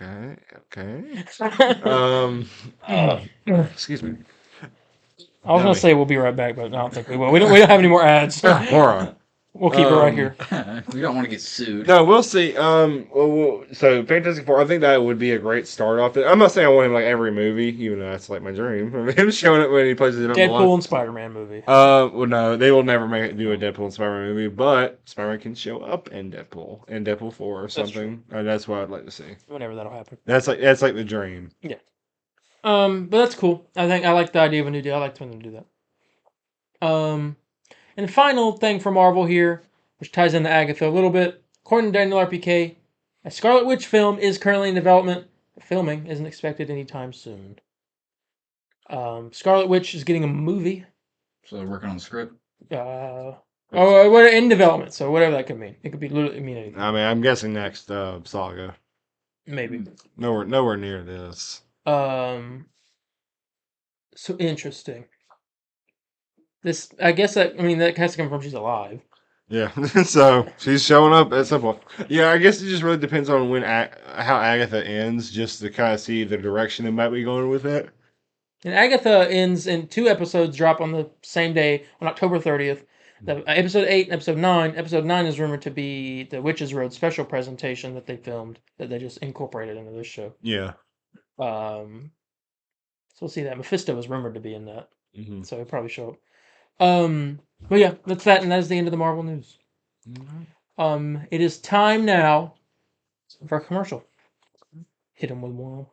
Okay. Excuse me. I was gonna say we'll be right back, but I don't think we will. We don't have any more ads. Moron. We'll keep it right here. We don't want to get sued. No, we'll see. So Fantastic Four, I think that would be a great start off. I'm not saying I want him like every movie, even though that's like my dream. Him showing up when he plays the Deadpool and Spider-Man movie. Well, no, they will never do a Deadpool and Spider-Man movie, but Spider-Man can show up in Deadpool 4 or something. That's what I'd like to see. Whenever that'll happen. That's like the dream. Yeah. But that's cool. I like the idea of a new deal. I like when they do that. And the final thing for Marvel here, which ties into Agatha a little bit, according to Daniel RPK, a Scarlet Witch film is currently in development. Filming isn't expected anytime soon. Scarlet Witch is getting a movie. So they're working on the script. In development. So whatever that could mean. It could be literally mean anything. I mean, I'm guessing next saga. Maybe. Nowhere near this. So interesting. This, I guess that has to come from she's alive. Yeah, so she's showing up at some point. Yeah, I guess it just really depends on how Agatha ends, just to kind of see the direction it might be going with it. And Agatha ends in 2 episodes drop on the same day on October 30th. Episode 8 and episode 9. Episode 9 is rumored to be the Witches Road special presentation that they filmed that they just incorporated into this show. Yeah. So we'll see that. Mephisto is rumored to be in that, Mm-hmm. so he'll probably show up. But yeah, that's that, and that is the end of the Marvel news. It is time now for a commercial. Hit him with one.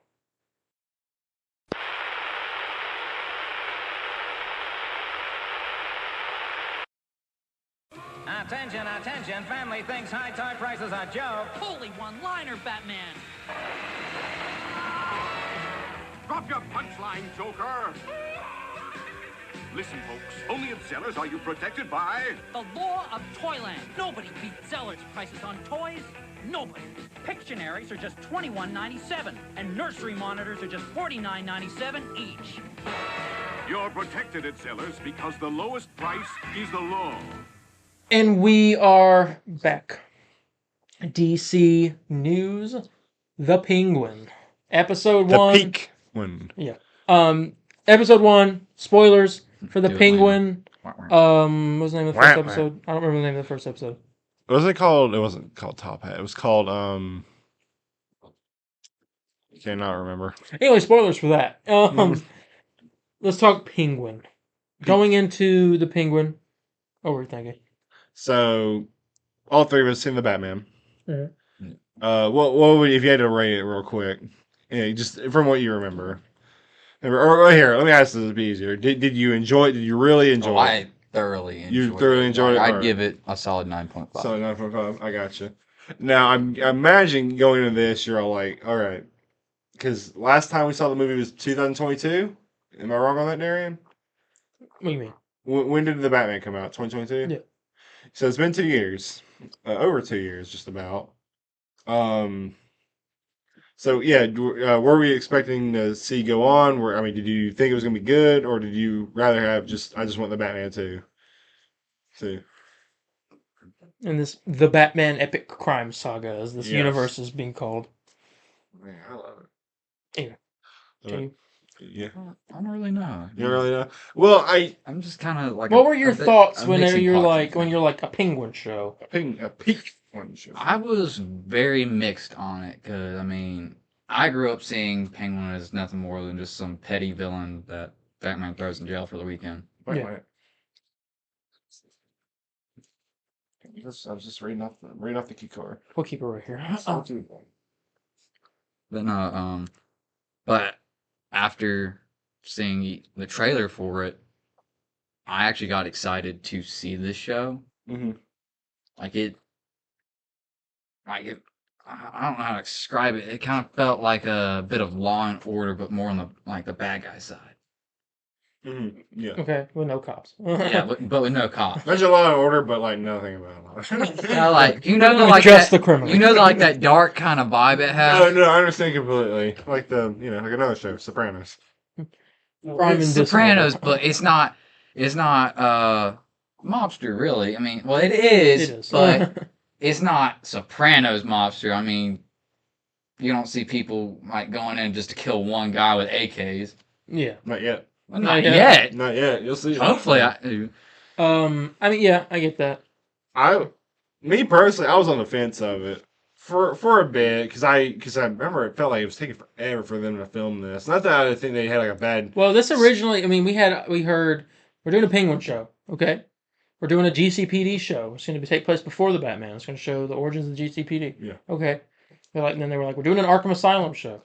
Attention, attention, family thinks high tie price is a joke. Holy one-liner, Batman! Drop your punchline, Joker! Listen, folks, only at Zellers are you protected by... The law of Toyland. Nobody beats Zeller's prices on toys. Nobody. Pictionaries are just $21.97, and nursery monitors are just $49.97 each. You're protected at Zellers because the lowest price is the law. And we are back. DC News, The Penguin, episode 1. The peak one. Yeah. Episode 1. Spoilers for The Do it, Penguin. What was the name of the first Wah, wah. episode? I don't remember the name of the first episode. What was it called? It wasn't called Top Hat. It was called cannot remember. Anyway, spoilers for that. Let's talk Penguin. Going into The Penguin. What were you thinking? So, all three of us seen the Batman. Mhm. What would, if you had to rate it real quick? Yeah, just from what you remember. Or here, let me ask this to be easier. Did you enjoy it? Did you really enjoy it? I thoroughly enjoyed it. You thoroughly enjoyed it? I'd Alright. give it a solid 9.5. So 9.5. I gotcha. Now I imagine going into this, you're all like, all right, because last time we saw the movie was 2022. Am I wrong on that, Darien? What do you mean? When did the Batman come out? 2022. Yeah. So it's been 2 years, over 2 years, just about. So yeah, were we expecting to see go on? Did you think it was gonna be good, or did you rather have I just want the Batman too? And the Batman epic crime saga, as this Yes. universe is being called. Man, I love Anyway, it. continue. Yeah, I don't really know. you don't really know. Well, I'm just kind of like. What were your thoughts when mixing you're pots like of when things. you're like a Penguin show? a peak one show. I was very mixed on it because I grew up seeing Penguin as nothing more than just some petty villain that Batman throws in jail for the weekend. Wait, Yeah. wait. I was just reading off the key card. We'll keep it right here. But no, but after seeing the trailer for it, I actually got excited to see this show. Mm-hmm. I don't know how to describe it. It kind of felt like a bit of Law and Order, but more on the bad guy side. Mm-hmm. Yeah. Okay, with no cops. Yeah, but with no cops. There's a lot of order, but like nothing about it. Just the criminal. That dark kind of vibe it has. No, I understand completely. Like like another show, Sopranos. Crime It's and Sopranos, disorder. but it's not mobster really. Well it is, but it's not Sopranos mobster. You don't see people like going in just to kill one guy with AKs. Yeah. Not yet. Well, not Not yet. Not yet. You'll see. Hopefully I do. Yeah, I get that. Me personally, I was on the fence of it for a bit because I remember it felt like it was taking forever for them to film this. Not that I think they had like a bad. Well, this originally, we heard we're doing a Penguin show, okay? We're doing a GCPD show. It's going to take place before the Batman. It's going to show the origins of the GCPD. Yeah. Okay. And then they were like, we're doing an Arkham Asylum show.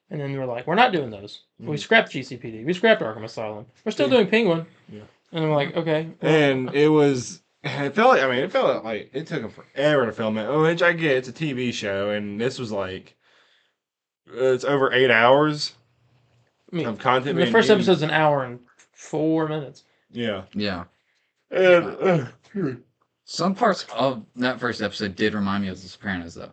And then they were like, we're not doing those. We scrapped GCPD. We scrapped Arkham Asylum. We're still doing Penguin. Yeah. And I'm like, okay. well, And it felt like it took them forever to film it. Which I get, it's a TV show, and this was like it's over 8 hours of content. the first episode's an hour and 4 minutes. Yeah. Yeah. And Some parts of that first episode did remind me of The Sopranos though.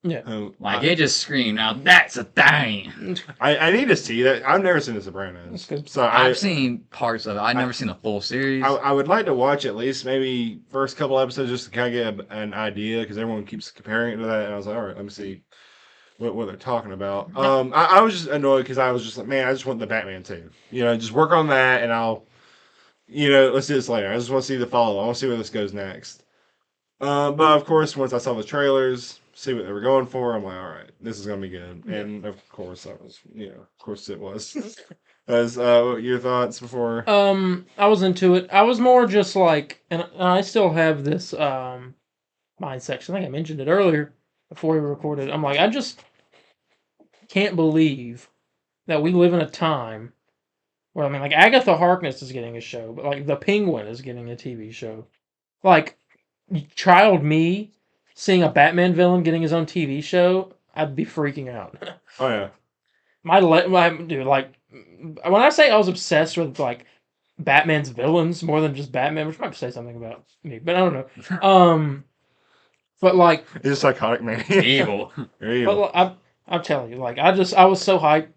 Yeah. Like, it just screamed, now that's a thing. I need to see that. I've never seen The That's Sopranos. good. So I've seen parts of it. I've never seen the full series. I would like to watch at least maybe first couple episodes just to kind of get an idea because everyone keeps comparing it to that. And I was like, all right, let me see what they're talking about. I was just annoyed because I was just like, man, I just want the Batman too. Just work on that and I'll, let's do this later. I just want to see the follow. I want to see where this goes next. But of course, once I saw the trailers, see what they were going for, I'm like, all right, this is gonna be good. And of course, of course it was. As your thoughts before? I was into it. I was more just like, and I still have this mindset. 'Cause I think I mentioned it earlier before we recorded. I'm like, I just can't believe that we live in a time where, I mean, like, Agatha Harkness is getting a show, but like the Penguin is getting a TV show. Like, child me seeing a Batman villain getting his own TV show, I'd be freaking out. Oh yeah. my dude, like, when I say I was obsessed with like Batman's villains more than just Batman, which might say something about me, but I don't know. But like, He's a psychotic man. Evil. You're evil. but I'm telling you, like, I was so hyped.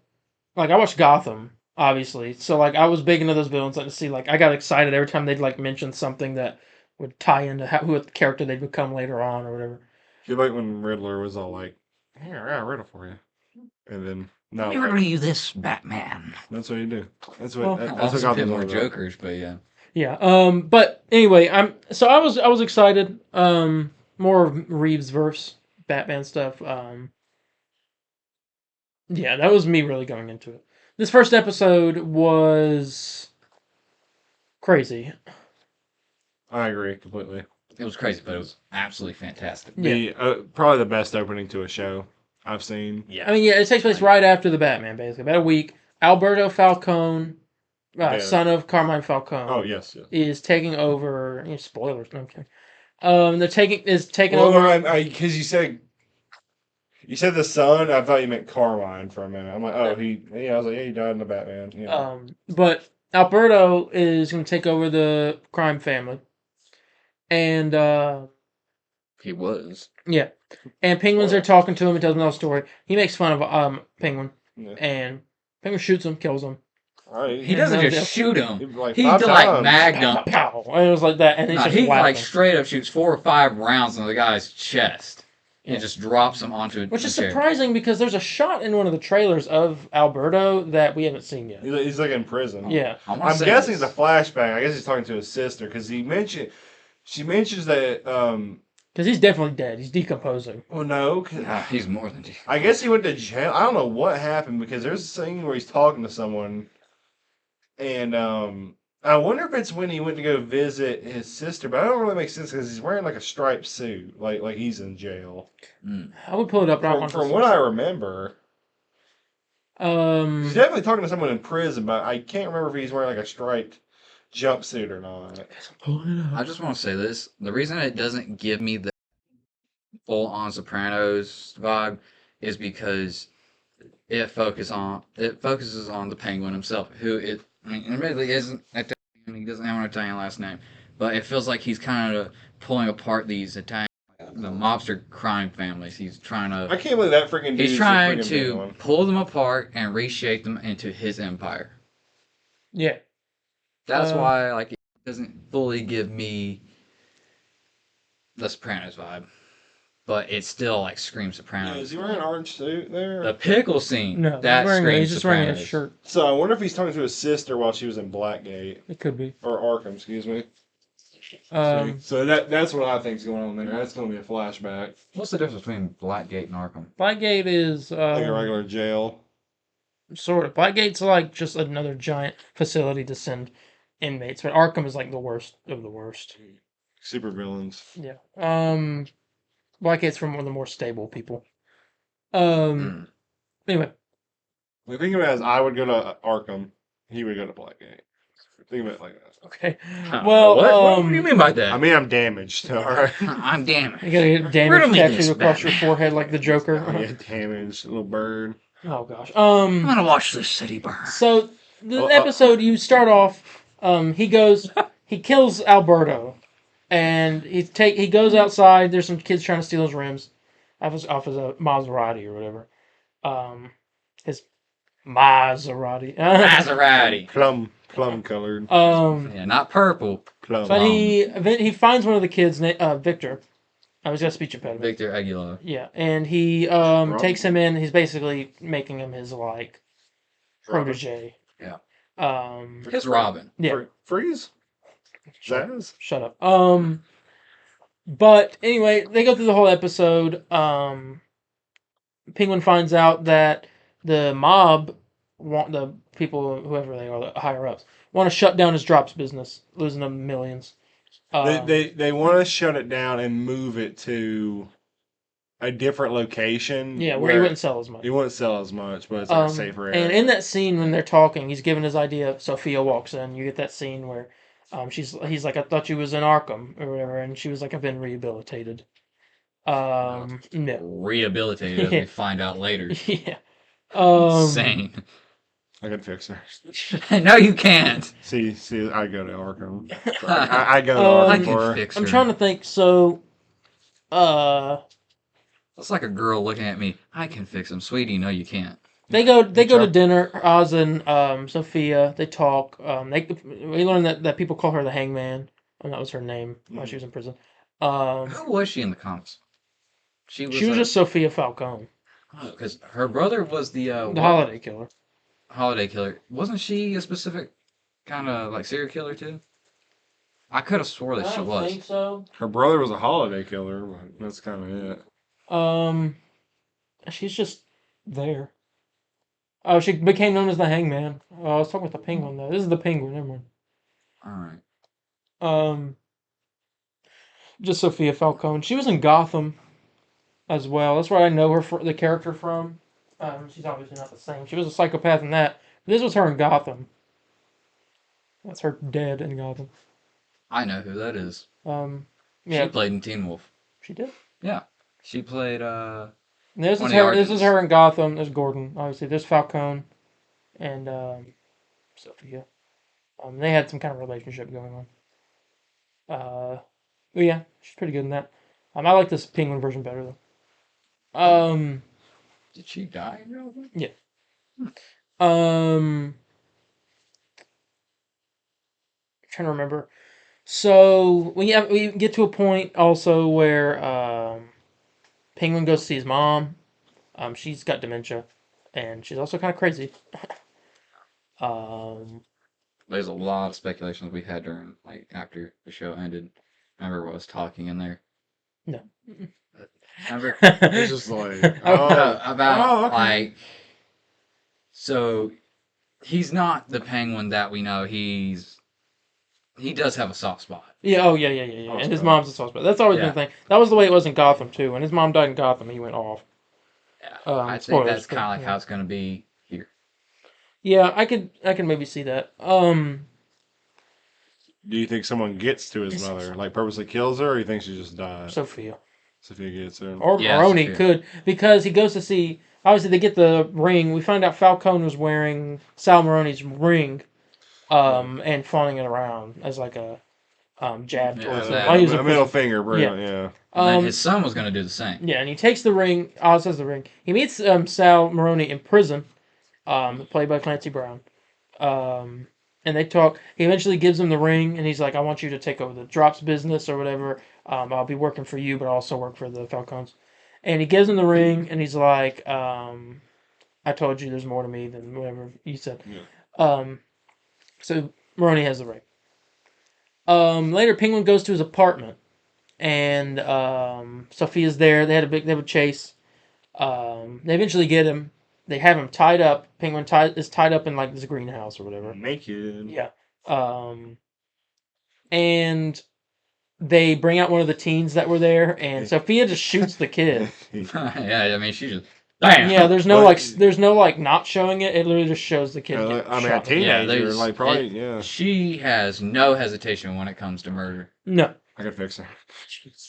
Like, I watched Gotham, obviously, so like I was big into those villains. Like, to see, like, I got excited every time they'd like mention something that would tie into who the character they'd become later on or whatever. You like when Riddler was all like, "Here, I got a riddle for you," and then no, Let me riddle you this, Batman. that's what you do. That's what. Well, that's what Also, a bit Gotham's more all about. Jokers, but yeah. Yeah. But anyway, I was excited. More of Reeves verse Batman stuff. Yeah, that was me really going into it. This first episode was crazy. I agree completely. It was crazy, but it was absolutely fantastic. Yeah. Probably the best opening to a show I've seen. Yeah. I mean, yeah, it takes place right after the Batman, basically. About a week. Alberto Falcone, Yeah. son of Carmine Falcone, Oh yes. is taking over. Spoilers, no I'm kidding. They're taking Well, over. because you said the son. I thought you meant Carmine for a minute. I'm like, oh, I was like, yeah, he died in the Batman. Yeah. But Alberto is going to take over the crime family, and He was. yeah, and Penguins are talking to him and tells him the whole story. He makes fun of Penguin, Yeah. and Penguin shoots him, kills him. All right. He doesn't no, just shoot him. Like He five did like times. Magnum. Pow! And it was like that, and he's No, just he like laughing. straight up shoots 4 or 5 rounds in the guy's chest and Yeah. just drops him onto Which the is chair. surprising because there's a shot in one of the trailers of Alberto that we haven't seen yet. He's like in prison. Yeah. I wanna I'm say guessing this. it's a flashback. I guess he's talking to his sister because she mentions that. Because he's definitely dead. He's decomposing. Well, no, 'cause Ah, he's more than just. I guess he went to jail. I don't know what happened because there's a scene where he's talking to someone, and I wonder if it's when he went to go visit his sister, but I don't really make sense because he's wearing like a striped suit, like he's in jail. I would pull it up. From what I remember, he's definitely talking to someone in prison, but I can't remember if he's wearing like a striped jumpsuit or not. I just want to say this. The reason it doesn't give me the full on Sopranos vibe is because it focuses on the Penguin himself, who it admittedly isn't Italian. He doesn't have an Italian last name, but it feels like he's kind of pulling apart these Italian, the mobster crime families. He's trying I to can't believe that freaking. he's dude's trying a freaking to villain. pull them apart and reshape them into his empire. Yeah. That's why like it doesn't fully give me the Sopranos vibe, but it still like screams Yeah, Sopranos. is he wearing an orange suit there? The pickle scene. No, that he's screams just wearing a Sopranos. shirt. So I wonder if he's talking to his sister while she was in Blackgate It could be. or Arkham, excuse me. So that's what I think's going on there. That's going to be a flashback, What's the difference between Blackgate and Arkham? Blackgate is like a regular jail. sort of. Blackgate's like just another giant facility to send inmates, but Arkham is like the worst of the worst. Super villains. Yeah. Blackgate's from one of the more stable people. Anyway, Like, think of it as I would go to Arkham, he would go to Blackgate. Think of it like that. okay. Well, what do you mean by that? I mean, I'm damaged. All right. I'm damaged. you gotta get Riddle damage me tattooed this, across your Batman. forehead like the Joker. Yeah, damaged little bird. Oh gosh. I'm gonna watch this city burn. So the Oh, episode you start off, he kills Alberto, and he goes outside. There's some kids trying to steal his rims. off as a Maserati or whatever. His Maserati. Maserati. Plum colored. Yeah, not purple. Plum. But he finds one of the kids, Victor. I was got a speech impediment. Victor Aguilar. Yeah, and he takes him in. He's basically making him his like protege. Yeah. His Robin. Yeah. Freeze. Zaz. Shut up. But anyway, they go through the whole episode. Penguin finds out that the mob want the people, whoever they are, the higher ups, want to shut down his drops business, losing them millions. They want to shut it down and move it to a different location. Yeah, where he wouldn't sell as much. He wouldn't sell as much, but it's like a safer area. And in that scene when they're talking, he's giving his idea. Sophia walks in. You get that scene where he's like, I thought you was in Arkham or whatever, and she was like, I've been rehabilitated. No. Rehabilitated, as we find out later. Yeah. Insane. I can fix her. No, you can't. See, I go to Arkham. I go to Arkham for her. Fix her. I'm trying to think. So, It's like a girl looking at me. I can fix him, sweetie. No, you can't. They go to dinner. Oz and Sophia. They talk. We learn that people call her the Hangman. And that was her name while she was in prison. Who was she in the comics? She was just Sophia Falcone, because her brother was the holiday killer. Holiday killer. Wasn't she a specific kind of like serial killer too? I could have swore that she was. I think so. Her brother was a holiday killer, but that's kind of it. She's just there. Oh, she became known as the Hangman. I was talking about the Penguin though. This is the Penguin. Never mind. All right. Just Sophia Falcone. She was in Gotham as well. That's where I know her the character from. She's obviously not the same. She was a psychopath in that. This was her in Gotham. That's her dead in Gotham. I know who that is. Yeah. She played in Teen Wolf. She did? Yeah. She played This is her. This is her in Gotham. There's Gordon, obviously. There's Falcone, and Sophia. They had some kind of relationship going on. But yeah, she's pretty good in that. I like this Penguin version better though. Did she die? Yeah. Trying to remember. So we get to a point also where Penguin goes to see his mom. She's got dementia, and she's also kind of crazy. There's a lot of speculations we had during after the show ended. Remember what was talking in there? No. Remember? It's just like about so he's not the Penguin that we know. He does have a soft spot. Yeah. Oh yeah. And his mom's a soft spot. That's always been the thing. That was the way it was in Gotham too. When his mom died in Gotham, he went off. Yeah. I think that's kind of like how it's going to be here. Yeah, I can maybe see that. Do you think someone gets to his mother, like purposely kills her, or you think she just died? Sophia gets her. or Maroney could, because he goes to see. Obviously, they get the ring. We find out Falcone was wearing Sal Maroney's ring, and flaunting it around as like a jab towards him. A middle finger, brilliant. Yeah. And then his son was going to do the same. Yeah, and he takes the ring. Oz has the ring. He meets Sal Maroney in prison, played by Clancy Brown. And they talk. He eventually gives him the ring, and he's like, I want you to take over the drops business or whatever. I'll be working for you, but I'll also work for the Falcons. And he gives him the ring, and he's like, I told you there's more to me than whatever you said. Yeah. So Maroney has the ring. Later, Penguin goes to his apartment, and Sophia's there. They have a chase. They eventually get him. They have him tied up. Penguin is tied up in like this greenhouse or whatever. Naked. Yeah. And they bring out one of the teens that were there, and Sophia just shoots the kid. Yeah, I mean, she just bam. Yeah, there's no not showing it. It literally just shows the kid. A teenager, probably. She has no hesitation when it comes to murder. No. I can fix her.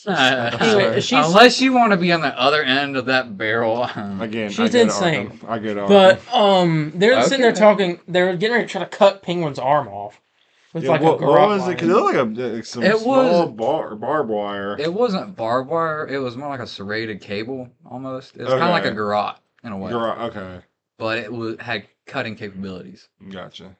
Anyway, unless you want to be on the other end of that barrel. Again, she's insane. I get But they're sitting there talking. They're getting ready to try to cut Penguin's arm off, with Yeah, like a what garrote was it? line. Because it looked like some It small was- barbed wire. It wasn't barbed wire. It was more like a serrated cable almost. It was kind of like a Okay. garrote in a way, Okay, but it had cutting capabilities. gotcha.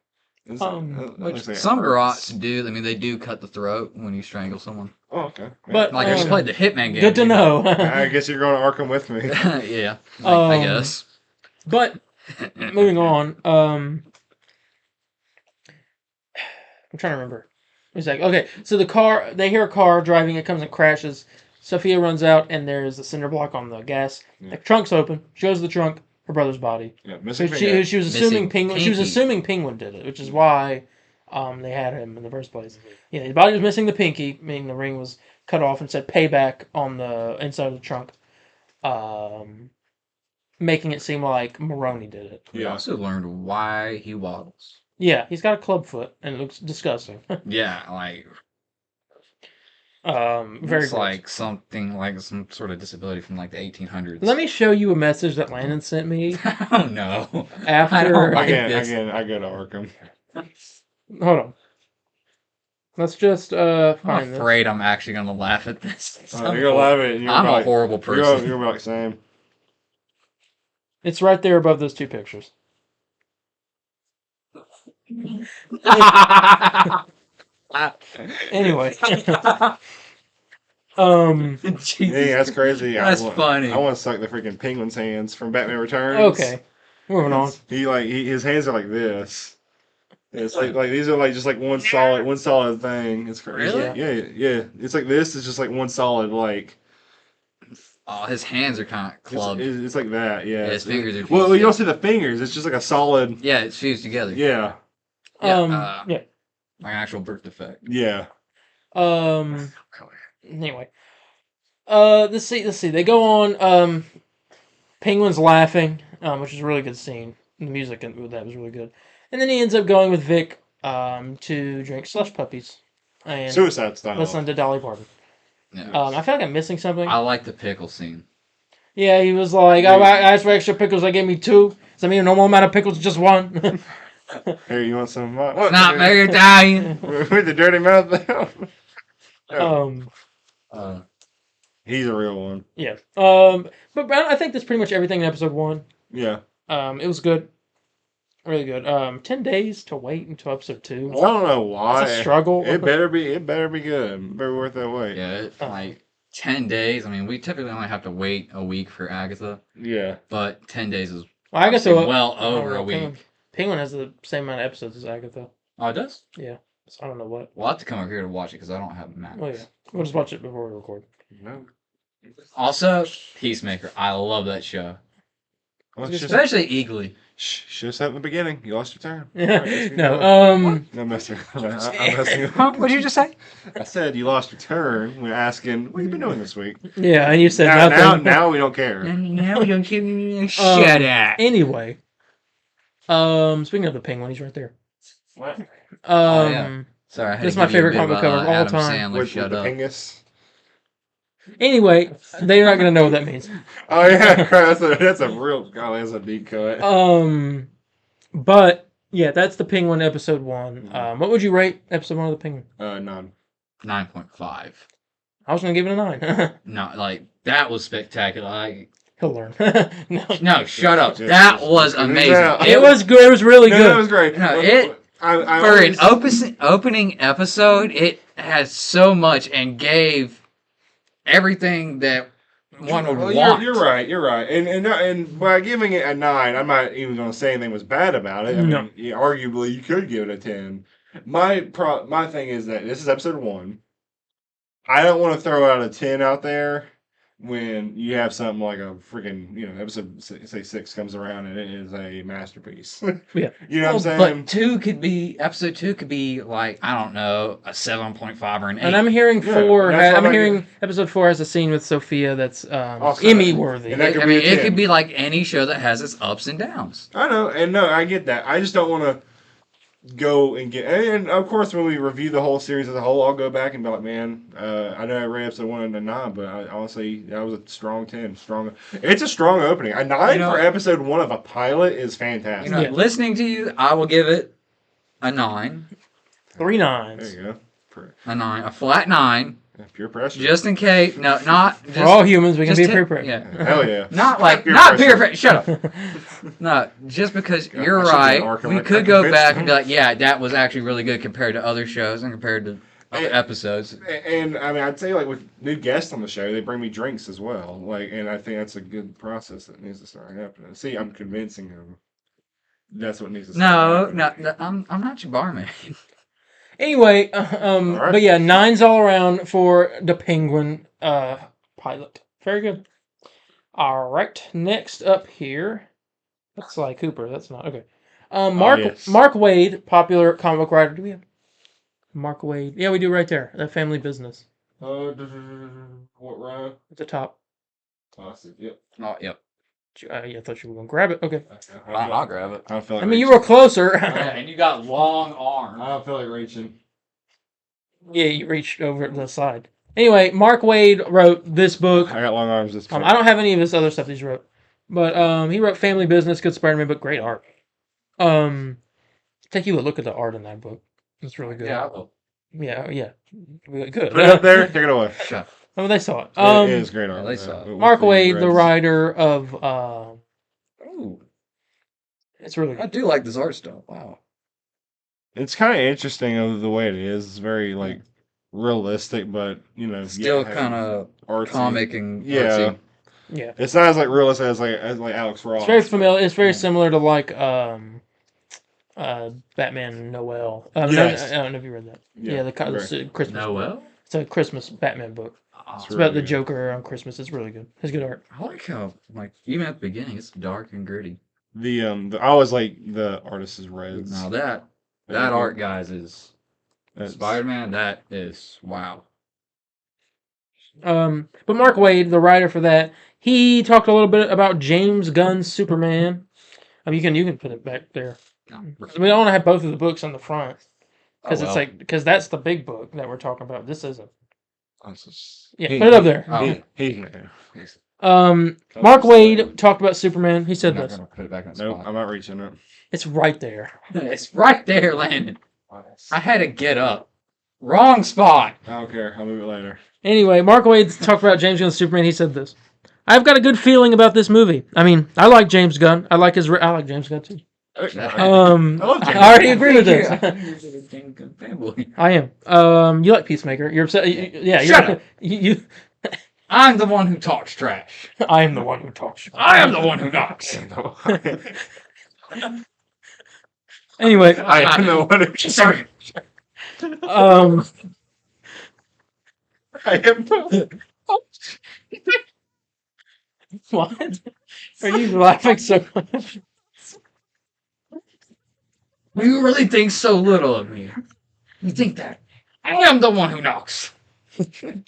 Which Looks like it Some hurts. garrotes do. I mean, they do cut the throat when you strangle someone. Oh, okay. But, Like I just played the Hitman game. Good to you know. I guess you're going to Arkham with me. Yeah, I guess. But moving on, I'm trying to remember. It's like, okay, so they hear a car driving, it comes and crashes. Sophia runs out, and there's a cinder block on the gas. Yeah. The trunk's open. She goes to the trunk, her brother's body. Yeah, So missing she finger. was assuming Missing Penguin. She was pinky. assuming Penguin did it, which is why they had him in the first place. Yeah, the body was missing the pinky, meaning the ring was cut off and said payback on the inside of the trunk, making it seem like Maroney did it. We Yeah. also learned why he waddles. Yeah, he's got a club foot and it looks disgusting. Yeah, like Very it's gross. like something like some sort of disability from like the 1800s. Let me show you a message that Landon sent me Oh no! after. I don't like Again, this. I go to Arkham. Hold on. Let's just I'm find this. afraid I'm actually gonna laugh at this. You're gonna love it. and You're I'm gonna a like, horrible person. You're like same. It's right there above those two pictures. Anyway. Jesus. Yeah, that's crazy. That's I want, funny. I want to suck the freaking Penguin's hands from Batman Returns. Okay. Moving on. His hands are like this. It's like these are like just like one solid thing. It's crazy. Really? Yeah. It's like this. It's just like one solid like. Oh, his hands are kind of clubbed. It's like that. Yeah. His fingers are. Well, fused you don't together. see the fingers. It's just like a solid. Yeah, it's fused together. Yeah. Yeah, Yeah. like an actual birth defect. Yeah. Anyway. Let's see. They go on. Penguin's laughing, which is a really good scene. The music with that was really good. And then he ends up going with Vic to drink slush puppies and Suicide style. listen to Dolly Parton. Yeah. I feel like I'm missing something. I like the pickle scene. Yeah, he was like, I asked for extra pickles. They gave me 2. Does that mean a normal amount of pickles, just 1? Here, you want some? It's not very Italian. With the dirty mouth. He's a real one. Yeah. But I think that's pretty much everything in episode 1. Yeah. It was good. Really good. 10 days to wait until episode 2. I don't know why. It's a struggle. It better be good. It better be worth that wait. Yeah, it's like 10 days. I mean, we typically only have to wait a week for Agatha, Yeah. but 10 days is Well, Agatha, well over a Penguin, week. Penguin has the same amount of episodes as Agatha. Oh, it does? Yeah. So I don't know what. We'll have to come over here to watch it because I don't have Max. Oh, yeah. We'll just watch it before we record. No. Also, Peacemaker. I love that show. Well, it's just, Especially Eagly. should have said in the beginning. You lost your turn. No. No, I'm messing. I'm messing. What did you just say? I said you lost your turn when asking what you been doing this week. Yeah, and you said Now, nothing. now we don't care. Now we don't give me shut up. Anyway. Speaking of the Penguin, he's right there. What? yeah. Sorry, I had This is to my give you a favorite bit comic of, cover of all Adam time. Sandler, With shut the up. Pingus. Anyway, they're not gonna know what that means. Oh yeah, that's a real. Golly, that's a deep cut. But yeah, that's the Penguin episode 1. What would you rate episode 1 of the Penguin? None. 9.5. I was gonna give it a 9. No, like that was spectacular. Like, He'll learn. no, shut up. Just- That was just- amazing. It was good. It was really No, good. that was great. No, I For an always- opening episode, it had so much and gave everything that one would Well, want. You're right. You're right. And by giving it a 9, I'm not even going to say anything was bad about it. I No. mean, arguably, you could give it a 10. My thing is that this is episode 1. I don't want to throw out a 10 out there when you have something like a freaking, episode say 6 comes around and it is a masterpiece. Yeah. You know what I'm But saying? episode 2 could be like, I don't know, a 7.5 or an 8. And I'm hearing Yeah, 4. that's what I'm I'm hearing episode 4 has a scene with Sophia that's Also- Emmy worthy. and that I could mean, be a it 10. could be like any show that has its ups and downs. I know, and no, I get that. I just don't want to go and get. And of course, when we review the whole series as a whole, I'll go back and be like, man, I know I rated episode 1 and a 9, but honestly, that was a strong 10. It's a strong opening. A 9 for episode 1 of a pilot is fantastic. You know, Yeah. listening to you, I will give it a 9. 3 There 9s. you go. A 9, a flat 9, Yeah, pure pressure. just in case. No, not. Just, We're all humans. We can just be hit- pre Yeah. Hell yeah. Not like Peer not peer pressure. pressure. Shut up. No, just because Yeah, you're I should be an right. Arkham. We I could go convinced back and be him. like, yeah, that was actually really good compared to other shows and compared to other episodes. And I mean, I'd say like with new guests on the show, they bring me drinks as well. Like, and I think that's a good process that needs to start happening. See, I'm convincing him. That's what needs to start No, happening. I'm not your barman. Anyway, right. but yeah, 9s all around for the Penguin pilot. Very good. All right, next up here, that's Sly Cooper. That's not okay. Mark yes. Mark Waid, popular comic book writer. Do we have Mark Waid? Yeah, we do right there. The Family Business What row? at the top. Classic. Yep. Oh, yep. Yeah, I thought you were gonna grab it. Okay. I'll grab it. I don't feel like I mean, you reaching. were closer. And you got long arms. I don't feel like reaching. Yeah, you reached over to the side. Anyway, Mark Waid wrote this book. I got long arms this time. I don't have any of his other stuff he's wrote, but he wrote Family Business, good Spider-Man book, great art. Take you a look at the art in that book. It's really good. Yeah, I will. Yeah. Really good. Put it up there. Take it away. Shut. Oh, they saw it. It is great art. yeah, they saw it. Mark Waid, the Reds. writer of Ooh, it's really I good. do like this art style. Wow. It's kind of interesting of the way it is. It's very like realistic, but you know, Still kind of artsy. comic and Yeah. artsy. Yeah, It's not as like realistic as like Alex Ross. it's very familiar. It's very similar to like Batman Noel. Yes. I don't know if you read that. Yeah, Yeah, the very. Christmas. Noel? It's a Christmas Batman book. It's really about the good. Joker on Christmas. It's really good. It's good art. I like how, like, even at the beginning, it's dark and gritty. The I always like the artist's reds. Now that Yeah. art, guys, is That's- Spider-Man. That is wow. But Mark Waid, the writer for that, he talked a little bit about James Gunn's Superman. You can put it back there. We don't want to have both of the books on the front because Oh, it's well. like because that's the big book that we're talking about. This isn't. That's just- Yeah, put it up there. Oh. He's Mark Waid talked about Superman. He said I'm not this. gonna put it back in its Nope, spot. I'm not reaching it. It's right there. It's right there, Landon. I had to get up. Wrong spot. I don't care. I'll move it later. Anyway, Mark Waid talked about James Gunn's Superman. He said this. I've got a good feeling about this movie. I mean, I like James Gunn. I like James Gunn too. I I love James already agree with this. Fanboy. I am. You like Peacemaker. You're upset. Yeah, you're. Shut up. You. I'm the one who talks trash. I am the one who talks. I am the one who knocks. Anyway, I am the one who. Sorry. um, I am the. what? Are you laughing so much? You really think so little of me. You think that I am the one who knocks.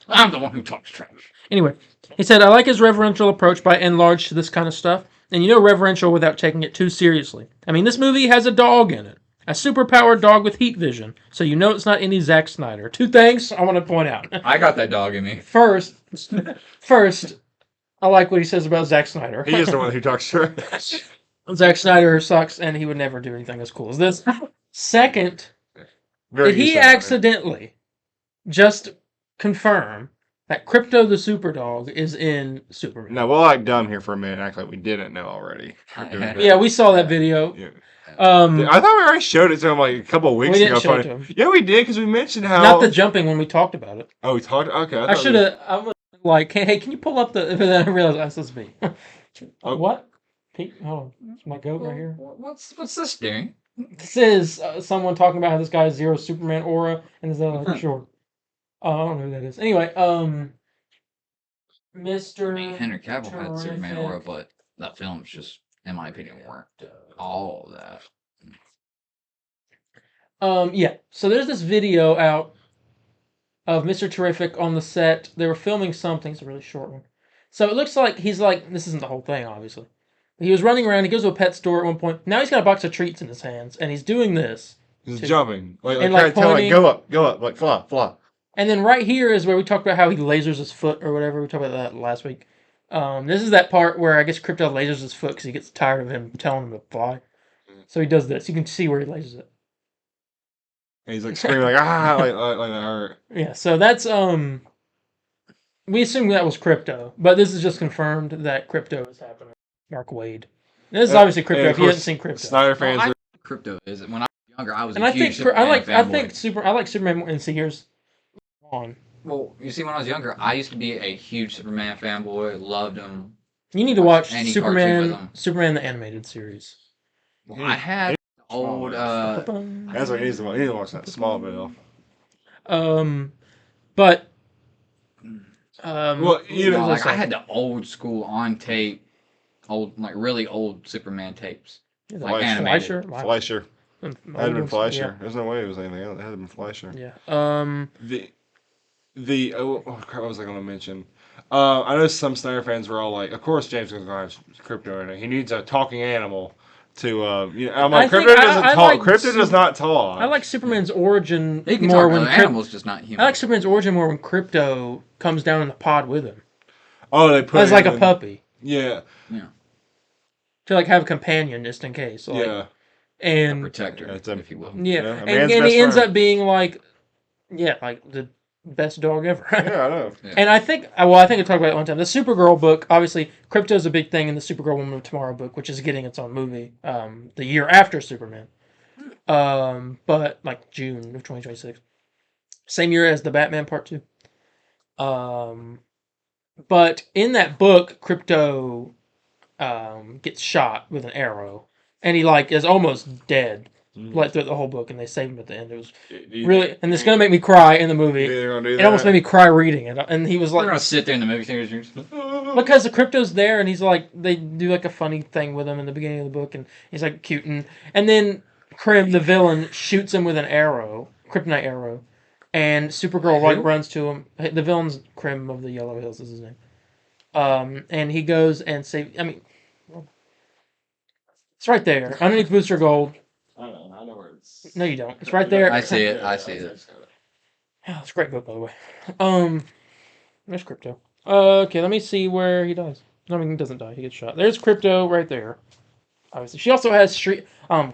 I'm the one who talks trash. Anyway, he said, I like his reverential approach by and large to this kind of stuff. And you know, reverential without taking it too seriously. I mean, this movie has a dog in it. A superpowered dog with heat vision. So you know it's not any Zack Snyder. Two things I want to point out. I got that dog in me. First, I like what he says about Zack Snyder. He is the one who talks trash. Zack Snyder sucks and he would never do anything as cool as this. Second, Very did he used to that. accidentally just confirm that Crypto the Superdog is in Superman? No, we'll act dumb here for a minute and act like we didn't know already. Yeah, we saw that video. Yeah. Um, I thought we already showed it to him like a couple of weeks We didn't ago. show it Funny. to him. Yeah, we did because we mentioned how. not the jumping when we talked about it. Oh, we talked. Okay, I should have. I was like, hey, can you pull up the? And then I realized that's me. Oh. What? Pete, hold on. It's my goat right here. What's this doing? This is someone talking about how this guy has zero Superman aura, and is that like sure? I don't know who that is. Anyway, Mr. Henry Cavill had Superman Terrific. aura, but that film's just, in my opinion, weren't all that. Yeah. So there's this video out of Mr. Terrific on the set. They were filming something. It's a really short one. So it looks like he's like, this isn't the whole thing, obviously. He was running around. He goes to a pet store at one point. Now he's got a box of treats in his hands, and he's doing this. He's to- jumping. Like, and, trying like, to tell him, pointing- go up, like fly. And then right here is where we talked about how he lasers his foot or whatever. We talked about that last week. This is that part where I guess Crypto lasers his foot because he gets tired of him telling him to fly. So he does this. You can see where he lasers it. And he's like screaming like like that hurt. Yeah, so that's we assume that was Crypto, but this is just confirmed that Crypto is happening. Mark Wade. This is obviously Crypto. And If you haven't seen Crypto, Snyder Well, fans I are Crypto is when I was younger. I was and a I huge think I like Superman fanboy. I like Superman more. And see, here's on. Well, you see, when I was younger, I used to be a huge Superman fanboy. Loved him. You need to watch Any cartoon with him. Superman the animated series. Well, I had old. That's what he needs to watch. He needs to watch that Smallville. But Well, you know, like I had the old school on tape, really old Superman tapes, like animated. Fleischer. It had been Fleischer. Yeah. There's no way it was anything else. It had been Fleischer. Yeah. What was I going to mention? I know some Snyder fans were all like, "Of course, James is going to have Crypto in it. He needs a talking animal to." I'm like, Crypto doesn't talk. Like Crypto does not talk. I like Superman's origin He can more talk when to animals, just not human. I like Superman's origin more when Crypto comes down in the pod with him Oh, they put as like a puppy Yeah. to like have a companion just in case. Like, Yeah. And protector, It's if you will. Yeah, a and man's he best ends friend. up being like the best dog ever. Yeah, I know. And I think I talked about it one time. The Supergirl book, obviously, Crypto's a big thing in the Supergirl Woman of Tomorrow book, which is getting its own movie the year after Superman. But like June of 2026. Same year as the Batman Part 2. But in that book, Crypto gets shot with an arrow. And he like is almost dead. Like through the whole book, and they save him at the end. It was really, and it's gonna make me cry in the movie. It almost made me cry reading it. And he was like, "We're gonna sit there in the movie theaters because the Crypto's there, and he's like, they do like a funny thing with him in the beginning of the book, and he's like cute, and then Krim, the villain, shoots him with an arrow, kryptonite arrow, and Supergirl like runs to him. The villain's Krim of the Yellow Hills is his name. And he goes and saves. I mean, it's right there underneath Booster Gold. I know where it's. No, you don't. It's right there. I see it. I see it. Yeah, it's a great book, by the way. There's Crypto. Okay, let me see where he dies. I mean, he doesn't die. He gets shot. There's Crypto right there. Obviously, she also has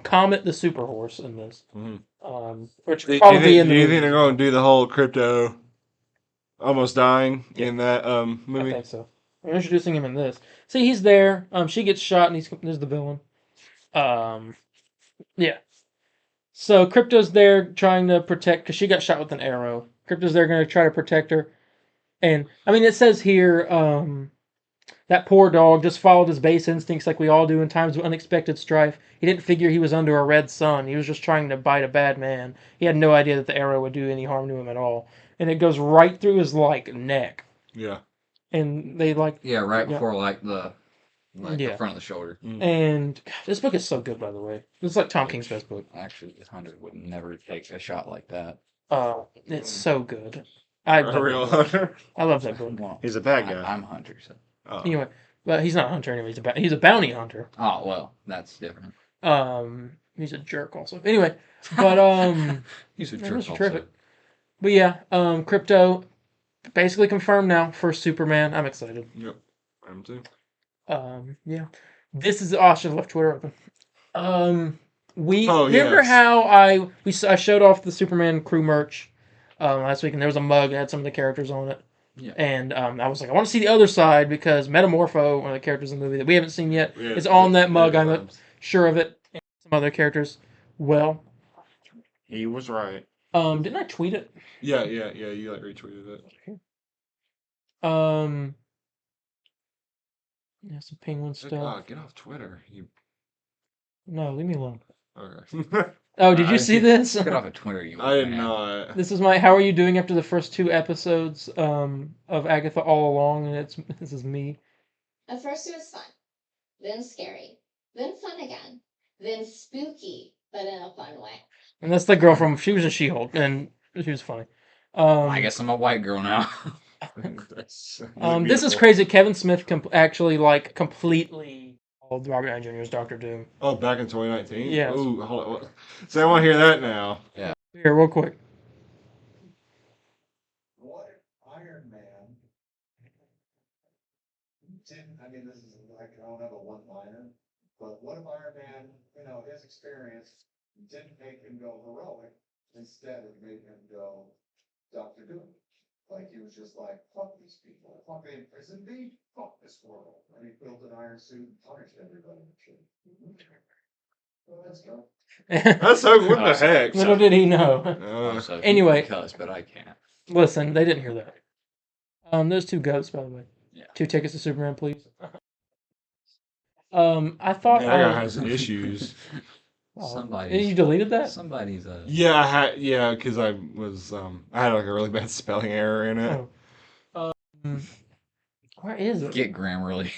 Comet the Super Horse in this. Which Do probably you in the think movie. they're going to do the whole Crypto almost dying in that movie? I think so. We're introducing him in this. See, he's there. She gets shot, and there's the villain. Yeah. So Crypto's there trying to protect, because she got shot with an arrow. Crypto's there going to try to protect her. And, I mean, it says here, that poor dog just followed his base instincts like we all do in times of unexpected strife. He didn't figure he was under a red sun. He was just trying to bite a bad man. He had no idea that the arrow would do any harm to him at all. And it goes right through his, neck. Yeah. And they, right before, the Yeah. front of the shoulder. And God, this book is so good, by the way. It's like Tom King's best book. Actually, Hunter would never take a shot like that. It's so good. I A real hunter. I love that book. Well, He's a bad guy. I'm Hunter, so. Oh. Anyway, but he's not a hunter anyway. He's a bounty hunter. Oh, well, that's different. He's a jerk also. Anyway, but He's a it jerk was also. terrific. But yeah, Crypto basically confirmed now for Superman. I'm excited. Yep. I'm too. Yeah. This is I should have left Twitter open. Remember yes. how I showed off the Superman crew merch last week, and there was a mug that had some of the characters on it. Yeah. And I was like, I want to see the other side because Metamorpho, one of the characters in the movie that we haven't seen yet, is on that mug. I'm sure of it. And some other characters. Well, he was right. didn't I tweet it? Yeah. You retweeted it. Yeah, some penguin stuff. Oh, get off Twitter. No, leave me alone. Okay. Oh, did you see this? Get off of Twitter, you I did man. not. This is my how are you doing after the first 2 episodes of Agatha All Along, and this is me. At first it was fun, then scary, then fun again, then spooky, but in a fun way. And that's the girl from she was a She-Hulk, and she was funny. I guess I'm a white girl now. This is crazy. Kevin Smith actually completely called Robert Downey Jr.'s Doctor Doom. Oh, back in 2019? Yes. Ooh, hold on. So I want to hear that now. Yeah. Here, real quick. What if Iron Man didn't, I mean, this is like, I don't have a one-liner, but what if Iron Man, his experience didn't make him go heroic, instead it made him go Dr. Doom. Like he was just like, fuck these people, fuck they imprisoned me, fuck this world. And he built an iron suit and punished everybody and shit. Well, let's go. That's so. What the heck? Little did he know. Also, he Anyway. can cuss, but I can't. Listen, they didn't hear that. Those 2 goats, by the way. Yeah. 2 tickets to Superman, please. I thought. Man, I gotta have some issues. Somebody's- You deleted that? Somebody's Yeah, I had. Yeah, because I was. I had like a really bad spelling error in it. Oh. Where is it? get Grammarly.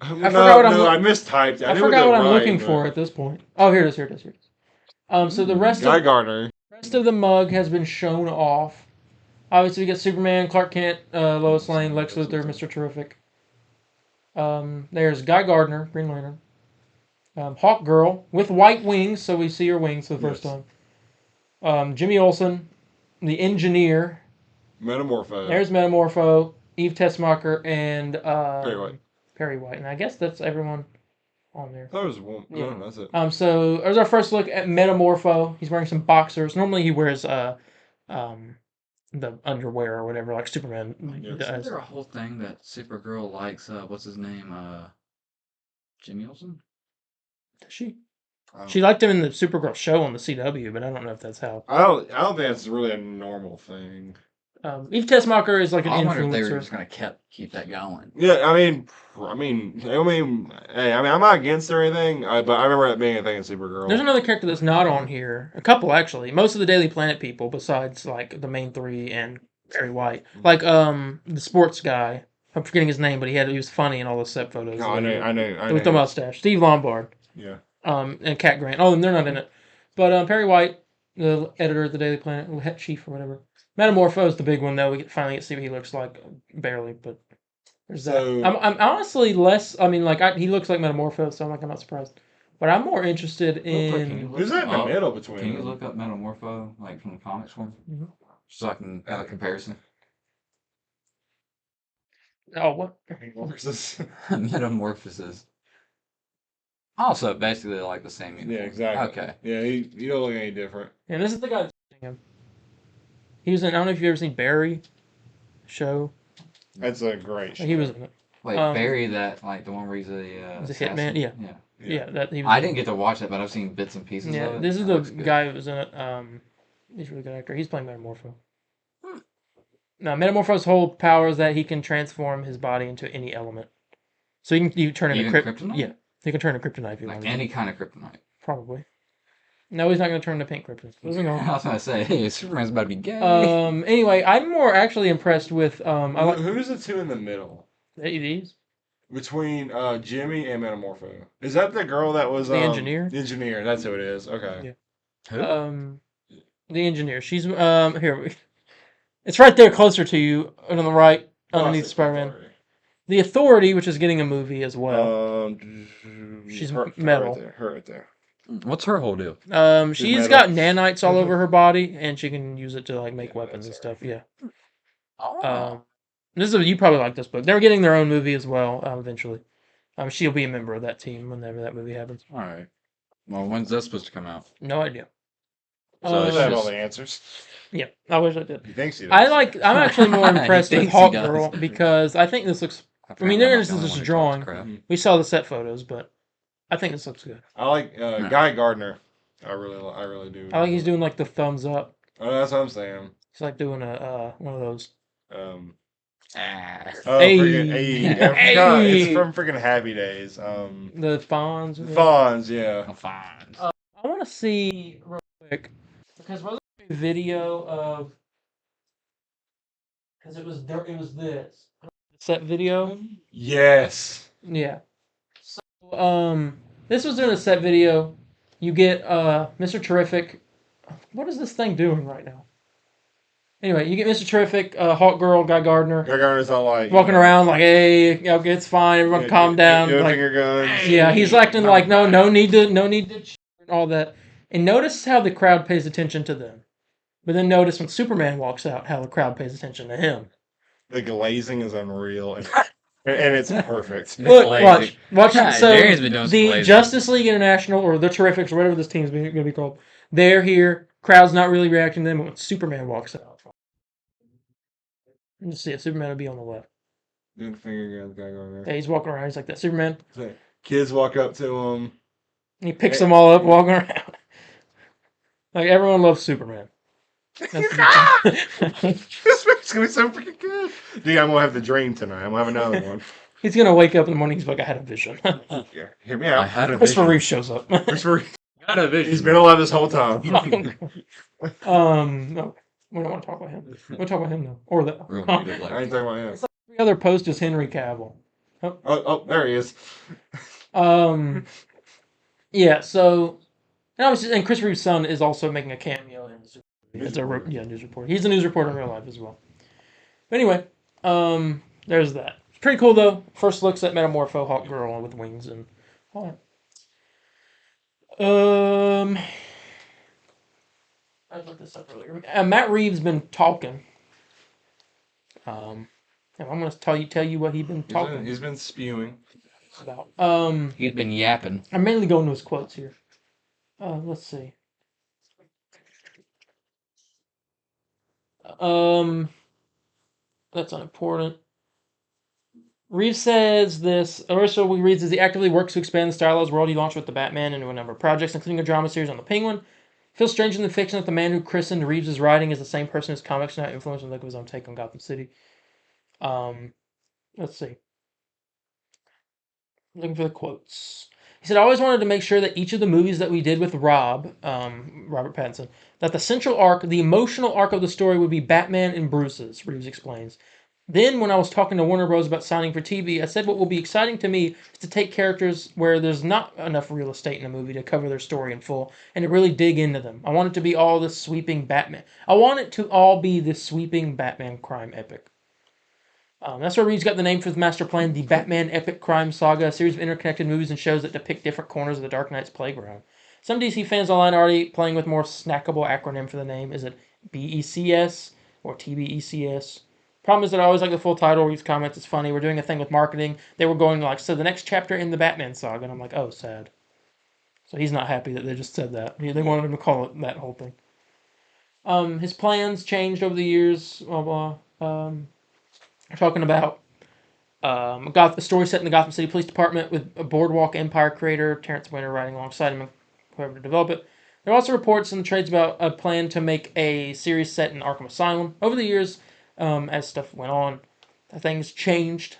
I forgot what I'm I mistyped it. I knew forgot it what I'm right, looking but- for at this point. Oh, here it is. Here it is. Here it is. So the rest Guy of Gardner. the mug has been shown off. Obviously, we get Superman, Clark Kent, Lois Lane, Lex Luthor, Mr. Terrific. There's Guy Gardner, Green Lantern. Hawk Girl with white wings, so we see her wings for the first time. Jimmy Olsen, the Engineer. Metamorpho. There's Metamorpho, Eve Tessmacher, and Perry White. Perry White. And I guess that's everyone on there. That was one. Yeah. No, that's it. So there's our first look at Metamorpho. He's wearing some boxers. Normally he wears the underwear or whatever, like Superman Isn't does. there a whole thing that Supergirl likes? What's his name? Jimmy Olsen. Does she? Oh. She liked him in the Supergirl show on the CW, but I don't know if that's how. I don't think that's really a normal thing. Eve Tessmacher is like an I wonder if they were influencer. just gonna keep that going. Yeah, I mean, hey, I'm not against or anything, but I remember that being a thing in Supergirl. There's another character that's not on here. A couple actually. Most of the Daily Planet people, besides like the main 3 and Perry White, like the sports guy. I'm forgetting his name, but he was funny in all those set photos. No, I know. With the mustache, Steve Lombard. Yeah. And Cat Grant. Oh, and they're not in it. But Perry White, the editor of the Daily Planet, head chief or whatever. Metamorpho is the big one, though. We finally get to see what he looks like, barely, but there's that. So- I'm honestly less. I mean, like he looks like Metamorpho, so I'm not surprised. But I'm more interested in. Who's that in the middle between Can you them? look up Metamorpho, like from the comics form? Mhm. So I can have a comparison. Oh, what? Versus- Metamorphosis. Also, basically like the same uniform. Yeah, exactly. Okay. Yeah, he don't look any different. And this is the guy that's him. He was in. I don't know if you've ever seen Barry show. That's a great show. He was in it. Wait, Barry, that like the one where he's a He's a hitman? assassin? Yeah. Yeah. Yeah, that he was. I in. didn't get to watch it, but I've seen bits and pieces Yeah, of it. this is That the looks good. guy who was in it. He's a really good actor. He's playing Metamorpho. Now, Metamorpho's whole power is that he can transform his body into any element. So you turn into Even kryptonite? Yeah, he can turn into kryptonite if you Like want. any kind of kryptonite. Probably. No, he's not going to turn into pink kryptonite. Moving I on. was gonna say, hey, Superman's about to be gay. Anyway, I'm more actually impressed with I like Who's the two in the middle? these. Between Jimmy and Metamorpho. Is that the girl that was The engineer? The engineer, that's who it is. Okay. Yeah. Who? The engineer. She's here. It's right there, closer to you, on the right, underneath Spider-Man. The Authority, which is getting a movie as well. She's metal. Her right there. What's her whole deal? She's metal. got nanites all over her body, and she can use it to like make weapons and that's stuff. Yeah. Oh. This is you probably like this book. They're getting their own movie as well eventually. She'll be a member of that team whenever that movie happens. All right. Well, when's that supposed to come out? No idea. So Does it's that have just- all the answers? Yeah, I wish I did. He thinks he does. I'm actually more He impressed with thinks he Hawk does. Girl because I think this looks. I mean, forgot there I'm is the only this one who drawing. talks crap. We saw the set photos, but I think this looks good. I like Guy Gardner. I really do. I like he's doing like the thumbs up. Oh, that's what I'm saying. He's like doing a one of those. Ah. Oh, Hey. friggin' I forgot. Hey. It's from freaking Happy Days. The Fonz. Fonz, yeah. Oh, fine. I want to see real quick because was there a video of because it was this set video. Yes. Yeah. So this was during the set video. You get Mr. Terrific. What is this thing doing right now? Anyway, you get Mr. Terrific, Hawk Girl, Guy Gardner Guy Gardner's all like walking around like, "Hey, okay, it's fine. Everyone, calm down." Your Like, finger guns. yeah, he's acting like, no need to, all that. And notice how the crowd pays attention to them. But then notice when Superman walks out, how the crowd pays attention to him. The glazing is unreal, and it's perfect. Look, Glazing. watch. Yeah, So Darien's been doing some the glazing. Justice League International or the Terrifics or whatever this team's going to be called, they're here. Crowd's not really reacting to them, but when Superman walks out, you see it. Superman will be on the left. Good finger guy going Yeah, there. he's walking around. He's like that. Superman. So, kids walk up to him. He picks them all up, walking around. Like everyone loves Superman. That's It's gonna be so freaking good. Dude, I'm gonna have the dream tonight. I'm gonna have another one. He's gonna wake up in the morning. He's like, I had a vision. Yeah, hear me I out. had a Christopher vision. Reeve shows up. Christopher, Got a vision. he's been alive this whole time. No, we don't want to talk about him. We'll talk about him though, or the. We're gonna need it I later. ain't talking about him. Every other post is Henry Cavill. Oh, there he is. Yeah. So, and Chris Reeve's son is also making a cameo in the News as a reporter. news reporter. He's a news reporter in real life as well. But anyway, there's that. It's pretty cool though. First looks at Metamorpho Hawk Girl with wings and all that. I looked this up earlier. Matt Reeves been talking. And I'm gonna tell you what he's been talking He's been spewing. about. He's been yapping. I'm mainly going to his quotes here. Let's see. That's unimportant. Reeves says this. Original we reads as he actively works to expand the stylized world he launched with the Batman into a number of projects, including a drama series on the Penguin. Feels strange in the fiction that the man who christened Reeves' writing is the same person whose comics now influenced and look of his own take on Gotham City. Let's see. Looking for the quotes. He said, I always wanted to make sure that each of the movies that we did with Robert Pattinson, that the central arc, the emotional arc of the story would be Batman and Bruce's, Reeves explains. Then, when I was talking to Warner Bros. About signing for TV, I said what will be exciting to me is to take characters where there's not enough real estate in a movie to cover their story in full, and to really dig into them. I want it to be all this sweeping Batman. I want it to all be this sweeping Batman crime epic. That's where Reeves got the name for the master plan, the Batman Epic Crime Saga, a series of interconnected movies and shows that depict different corners of the Dark Knight's playground. Some DC fans online are already playing with more snackable acronym for the name. Is it BECS or TBECS? Problem is that I always like the full title. Reeves comments, it's funny. We're doing a thing with marketing. They were going like, so the next chapter in the Batman saga. And I'm like, oh, sad. So he's not happy that they just said that. They wanted him to call it that whole thing. His plans changed over the years. Blah, blah. We're talking about a story set in the Gotham City Police Department with a Boardwalk Empire creator, Terrence Winter, writing alongside him and whoever to develop it. There are also reports in the trades about a plan to make a series set in Arkham Asylum. Over the years, as stuff went on, things changed,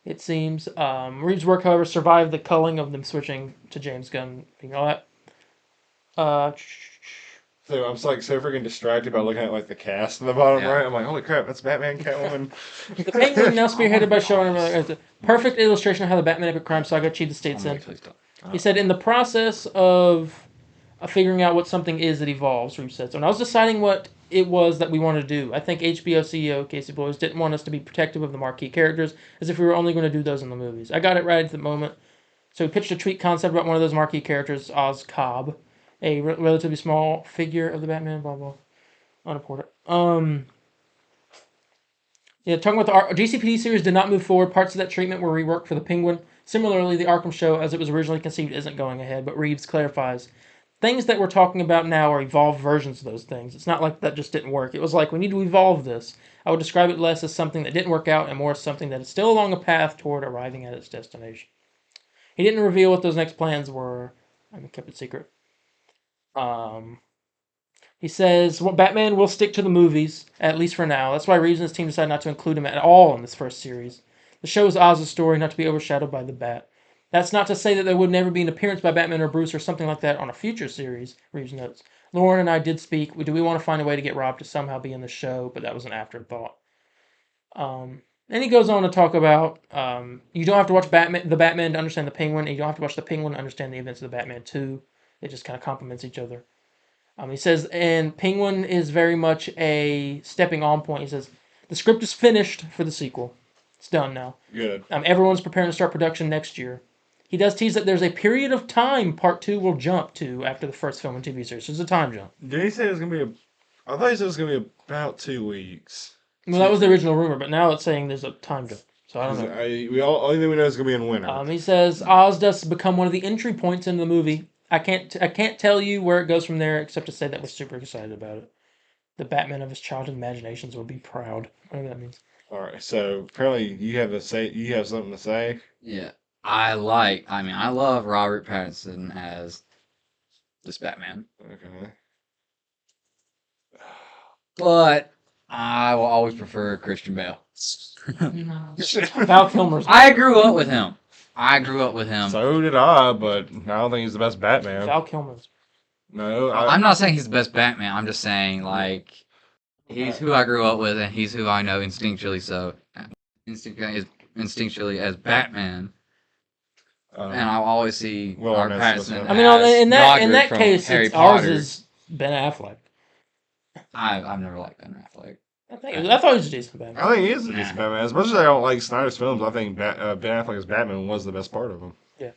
it seems. Reeves' work, however, survived the culling of them switching to James Gunn being all that. So I'm like so freaking distracted by looking at like the cast in the bottom Yeah. right. I'm like, holy crap, that's Batman, Catwoman. The Penguin, now spearheaded by showrunner, is a perfect illustration of how the Batman Epic Crime Saga achieved the state sin. He said, in the process of figuring out what something is, it evolves, Reeves said. So when I was deciding what it was that we wanted to do, I think HBO CEO Casey Bloys didn't want us to be protective of the marquee characters, as if we were only going to do those in the movies. I got it right at the moment. So we pitched a tweet concept about one of those marquee characters, Oz Cobb, a relatively small figure of the Batman, blah, blah. Unimportant. Yeah, talking about the GCPD series did not move forward. Parts of that treatment were reworked for the Penguin. Similarly, the Arkham show, as it was originally conceived, isn't going ahead, but Reeves clarifies. Things that we're talking about now are evolved versions of those things. It's not like that just didn't work. It was like, we need to evolve this. I would describe it less as something that didn't work out and more as something that is still along a path toward arriving at its destination. He didn't reveal what those next plans were. I kept it secret. He says, well, Batman will stick to the movies, at least for now. That's why Reeves and his team decided not to include him at all in this first series. The show is Oz's story, not to be overshadowed by the Bat. That's not to say that there would never be an appearance by Batman or Bruce or something like that on a future series, Reeves notes. Lauren and I did speak. We want to find a way to get Rob to somehow be in the show, but that was an afterthought. And he goes on to talk about, you don't have to watch the Batman to understand the Penguin, and you don't have to watch the Penguin to understand the events of the Batman 2. It just kind of complements each other. He says, and Penguin is very much a stepping on point. He says, the script is finished for the sequel. It's done now. Good. Everyone's preparing to start production next year. He does tease that there's a period of time part 2 will jump to after the first film and TV series. So there's a time jump. Did he say it was going to be I thought he said it was going to be about 2 weeks. Well, that was the original rumor, but now it's saying there's a time jump. So I don't know. Only thing we know is going to be in winter. He says Oz does become one of the entry points into the movie I can't tell you where it goes from there, except to say that we're super excited about it. The Batman of his childhood imaginations will be proud. Whatever that means. All right. So apparently you have You have something to say. Yeah. I love Robert Pattinson as this Batman. Okay. But I will always prefer Christian Bale. Val Kilmer's. I grew up with him. So did I, but I don't think he's the best Batman. Val Kilmer's. No, I'm not saying he's the best Batman. I'm just saying, like, he's who I grew up with, and he's who I know instinctually. So, instinctually as Batman, and I'll always see Well, Robert that's- Pattinson. I mean, in Godric that from case, Harry ours Potter. is Ben Affleck. I've never liked Ben Affleck. I thought he was a decent Batman. I think he is a decent Batman. As much as I don't like Snyder's films, I think Ben Affleck as Batman was the best part of them. Yeah.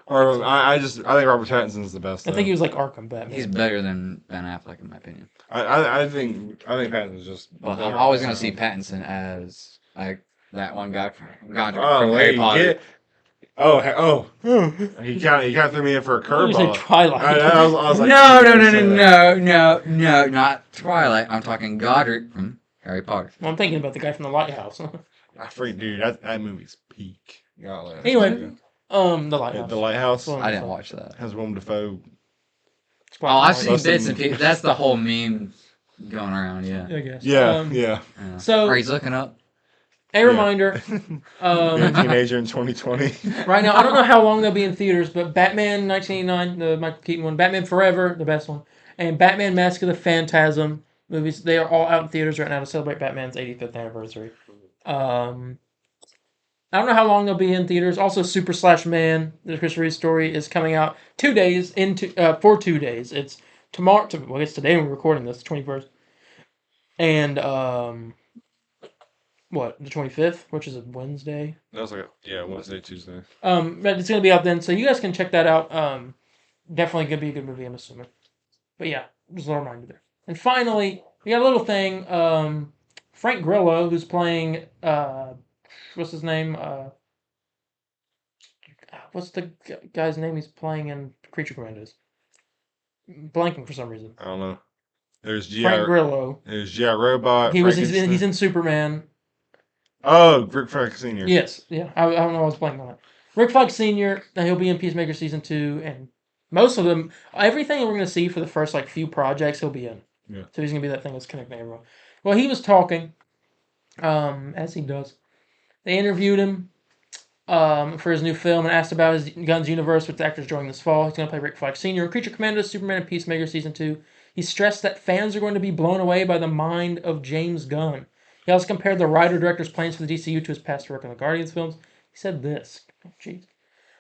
Or I think Robert Pattinson's the best. I think he was like Arkham Batman. He's better than Ben Affleck, in my opinion. I think Pattinson's just. But I'm always gonna see Pattinson as like that one guy from Godric Oh, from Harry Potter. He kind of threw me in for a You say curveball. Twilight. I was like, No, not Twilight. I'm talking Godric from Harry Potter. Well, I'm thinking about the guy from the Lighthouse. I freak, dude. That movie's peak. Golly. Anyway, the Lighthouse. The Lighthouse Well, I didn't watch that. has Willem Dafoe. Oh, I've seen Most of bits them- and pieces. That's the whole meme going around. Yeah. I guess. Yeah, Yeah. Yeah. So- Or he's looking up. A reminder. Being a teenager in 2020. Right now, I don't know how long they'll be in theaters, but Batman 1989, the Michael Keaton one, Batman Forever, the best one, and Batman Mask of the Phantasm movies, they are all out in theaters right now to celebrate Batman's 85th anniversary. I don't know how long they'll be in theaters. Also, Super Slash Man, the Chris Reeve story, is coming out for 2 days. It's tomorrow. Well, it's today when we're recording this, the 21st, and the 25th, which is a Wednesday. That was Wednesday, Tuesday. But it's gonna be out then, so you guys can check that out. Definitely gonna be a good movie, I'm assuming. But yeah, just a little reminder there. And finally, we got a little thing. Frank Grillo, who's playing what's his name? What's the guy's name he's playing in Creature Commandos? Blanking for some reason. I don't know. There's Frank Grillo. There's G.I. Robot. He's in Superman. Oh, Rick Flag Sr. Yes, yeah. I don't know. I was blanking on that. Rick Flag Sr. He'll be in Peacemaker season 2, and most of them, everything we're gonna see for the first few projects, he'll be in. Yeah. So he's gonna be that thing that's connecting everyone. Well, he was talking, as he does. They interviewed him for his new film and asked about his Guns universe with the actors joining this fall. He's gonna play Rick Flag Sr. in Creature Commandos, Superman, and Peacemaker season 2. He stressed that fans are going to be blown away by the mind of James Gunn. He also compared the writer-director's plans for the DCU to his past work on the Guardians films. He said this. Oh, jeez.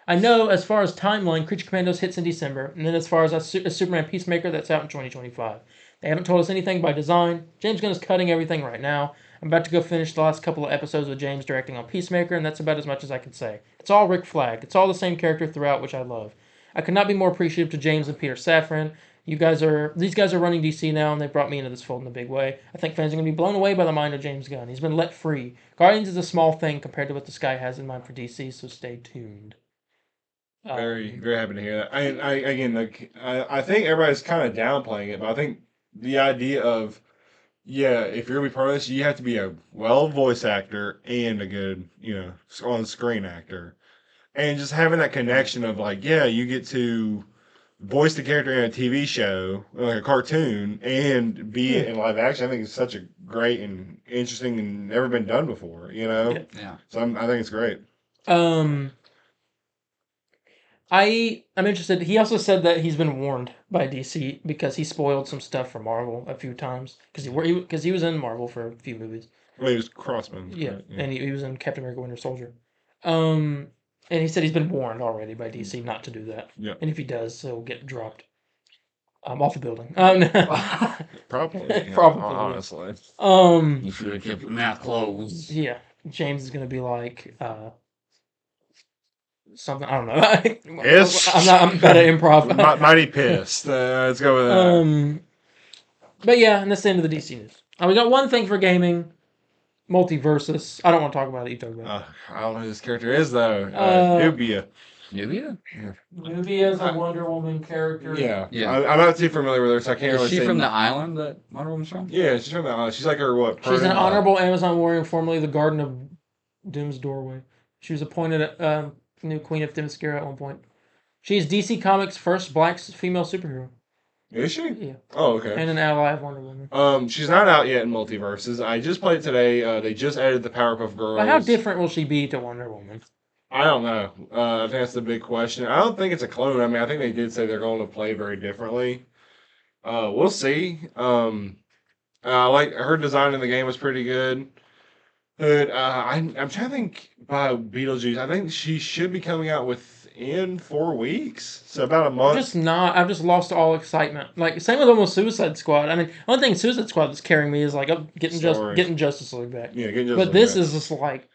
I know as far as timeline, Creature Commandos hits in December, and then as far as a Superman Peacemaker, that's out in 2025. They haven't told us anything by design. James Gunn is cutting everything right now. I'm about to go finish the last couple of episodes with James directing on Peacemaker, and that's about as much as I can say. It's all Rick Flag. It's all the same character throughout, which I love. I could not be more appreciative to James and Peter Safran. These guys are running DC now, and they brought me into this fold in a big way. I think fans are going to be blown away by the mind of James Gunn. He's been let free. Guardians is a small thing compared to what this guy has in mind for DC, so stay tuned. Very, very happy to hear that. I think everybody's kind of downplaying it, but I think the idea of, if you're going to be part of this, you have to be a voice actor and a good, on-screen actor. And just having that connection of you get to voice the character in a TV show, like a cartoon, and be in live action. I think it's such a great and interesting and never been done before, Yeah. So I think it's great. I'm interested. He also said that he's been warned by DC because he spoiled some stuff for Marvel a few times because he was in Marvel for a few movies. Well, he was Crossman. Yeah, right? and he was in Captain America: Winter Soldier. And he said he's been warned already by DC not to do that. Yeah. And if he does, he'll get dropped off the building. Probably. Probably. Honestly. You should have kept your mouth closed. Yeah. James is gonna be like something. I don't know. Pissed? I'm bad at improv. Mighty pissed. Let's go with that. But yeah, and that's the end of the DC news. We got one thing for gaming. Multiversus. I don't want to talk about it. You talk about it. I don't know who this character is though. Nubia. Nubia? Nubia is a Wonder Woman character. Yeah. Yeah. I'm not too familiar with her, so I can't Is really she say. from the island that Wonder Woman's from? Yeah, she's from the island. She's like her what? She's an proto- honorable Amazon warrior, formerly the Garden of Doom's Doorway. She was appointed new Queen of Themyscira at one point. She's DC Comics' first black female superhero. Is she? Yeah. Oh, okay. And an ally of Wonder Woman. She's not out yet in Multiverses. I just played today. They just added the Powerpuff Girls. But how different will she be to Wonder Woman? I don't know. I think that's the big question. I don't think it's a clone. I mean, I think they did say they're going to play very differently. We'll see. Like her design in the game was pretty good. But I'm trying to think by Beetlejuice. I think she should be coming out within 4 weeks, so about a month. I've just lost all excitement. Like same with almost Suicide Squad. I mean, one thing Suicide Squad that's carrying me is like getting Justice League back. Yeah, getting Justice But League this back. is just like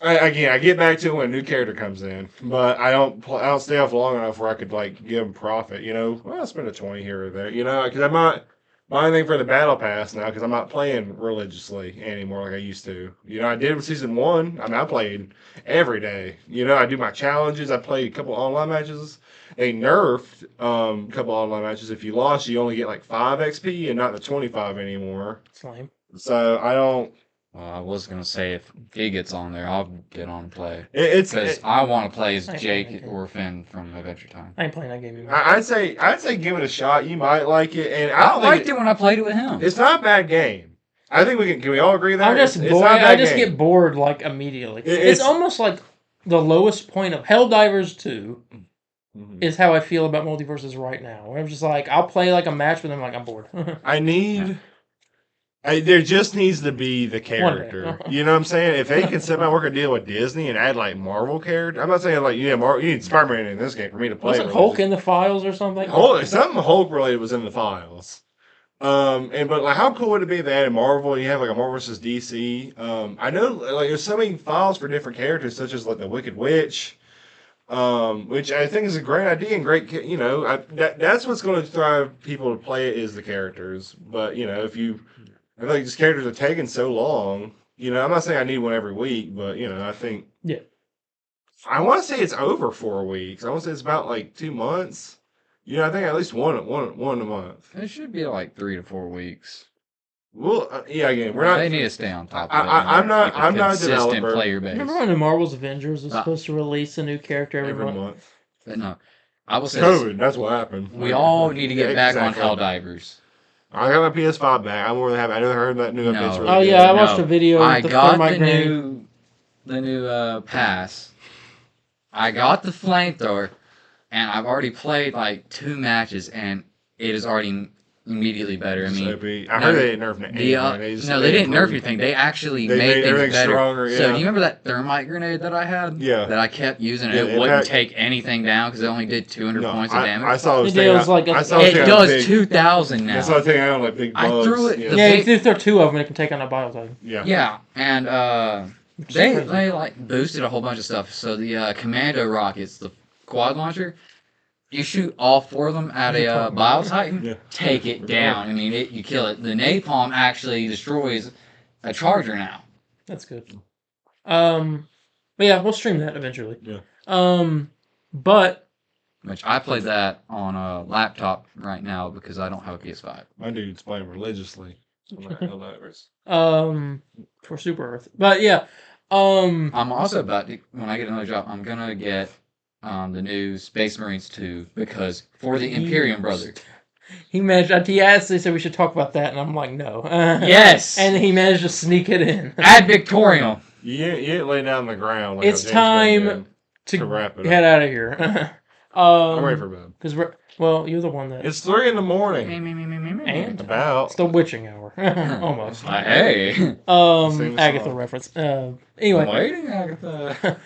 I get back to it when a new character comes in, but I don't stay off long enough where I could like give them profit. You know, well, I'll spend a 20 here or there. You know, because I'm not buying anything for the battle pass now because I'm not playing religiously anymore like I used to. You know, I did with season 1. I mean, I played every day. You know, I do my challenges. I played a couple online matches. They nerfed a couple online matches. If you lost, you only get like 5 XP and not the 25 anymore. it's lame. So I don't. I was gonna say if he gets on there, I'll get on and play. It's Because I want to play as I ain't Jake playing that or Finn from Adventure Time. I ain't playing that game anymore. I'd say give it a shot. You might like it, and I I don't liked think it when I played it with him. it's not a bad game. I think we can we all agree that I'm just it's bored. not a I bad just game. get bored like immediately. It's- It's almost like the lowest point of Helldivers 2 Mhm. is how I feel about Multiverses right now. Where I'm just like, I'll play like a match, but then I'm bored. I need. There just needs to be the character. You know what I'm saying? If they can somehow work a deal with Disney and add like Marvel character, I'm not saying like you need Spider-Man in this game for me to play. Wasn't Hulk in the files or something? Something Hulk related was in the files. But like, how cool would it be if they added Marvel? And you have like a Marvel versus DC. I know like there's so many files for different characters, such as like the Wicked Witch, which I think is a great idea and great. You know, that's what's going to drive people to play it is the characters. But you know, I feel like these characters are taking so long. You know, I'm not saying I need one every week, but you know, I think I want to say it's over 4 weeks. I want to say it's about like 2 months. You know, I think at least one a month. It should be like 3 to 4 weeks. Well, yeah, again, we're not. They need to stay on top of it. I'm not a consistent developer. player base. Remember when the Marvel's Avengers was supposed to release a new character every month? But no, I will It's say this, COVID. That's what happened. we all need to get back on Exactly. Helldivers. I got my PS5 back. I'm more than happy. I know I heard that new update's No. really Oh good. yeah, I watched a video. I with the got thermite the grenade. new pass. I got the flamethrower, and I've already played like 2 matches, and it is already immediately better. I mean, I heard they didn't nerf it. they didn't nerf anything. They actually They made made things everything better. stronger, So yeah. do you remember that thermite grenade that I had? Yeah. That I kept using, and Yeah, it wouldn't take anything down because it only did 200 points of damage. I saw it was It was like I saw it It was does big. 2,000 now. That's what I think. I don't like big I bugs. threw it- Yeah. the Yeah, big- if there are 2 of them, it can take on a Biotype. Yeah. Yeah, and they like boosted a whole bunch of stuff. So the Commando rockets, the quad launcher, you shoot all 4 of them at a Bile Titan, Yeah. take it down. I mean, you kill it. The napalm actually destroys a charger now. That's good. But yeah, we'll stream that eventually. Yeah. But Which I played that on a laptop right now because I don't have a PS5. My dude's playing religiously. For Super Earth. But yeah, I'm also about to, when I get another job, I'm gonna get the new Space Marines 2 because for the Imperium brothers. he managed. He asked. They said we should talk about that, and I'm like, no. Yes! And he managed to sneak it in. Add Victorial. You ain't laying down on the ground. Like It's how James Gunn time did to wrap it head up. out of here. I'm ready for bed. Because well, you're the one that. It's 3 in the morning. And About. it's the witching hour, almost. Hey. Sing the Agatha song. reference. Anyway. Waiting, Agatha.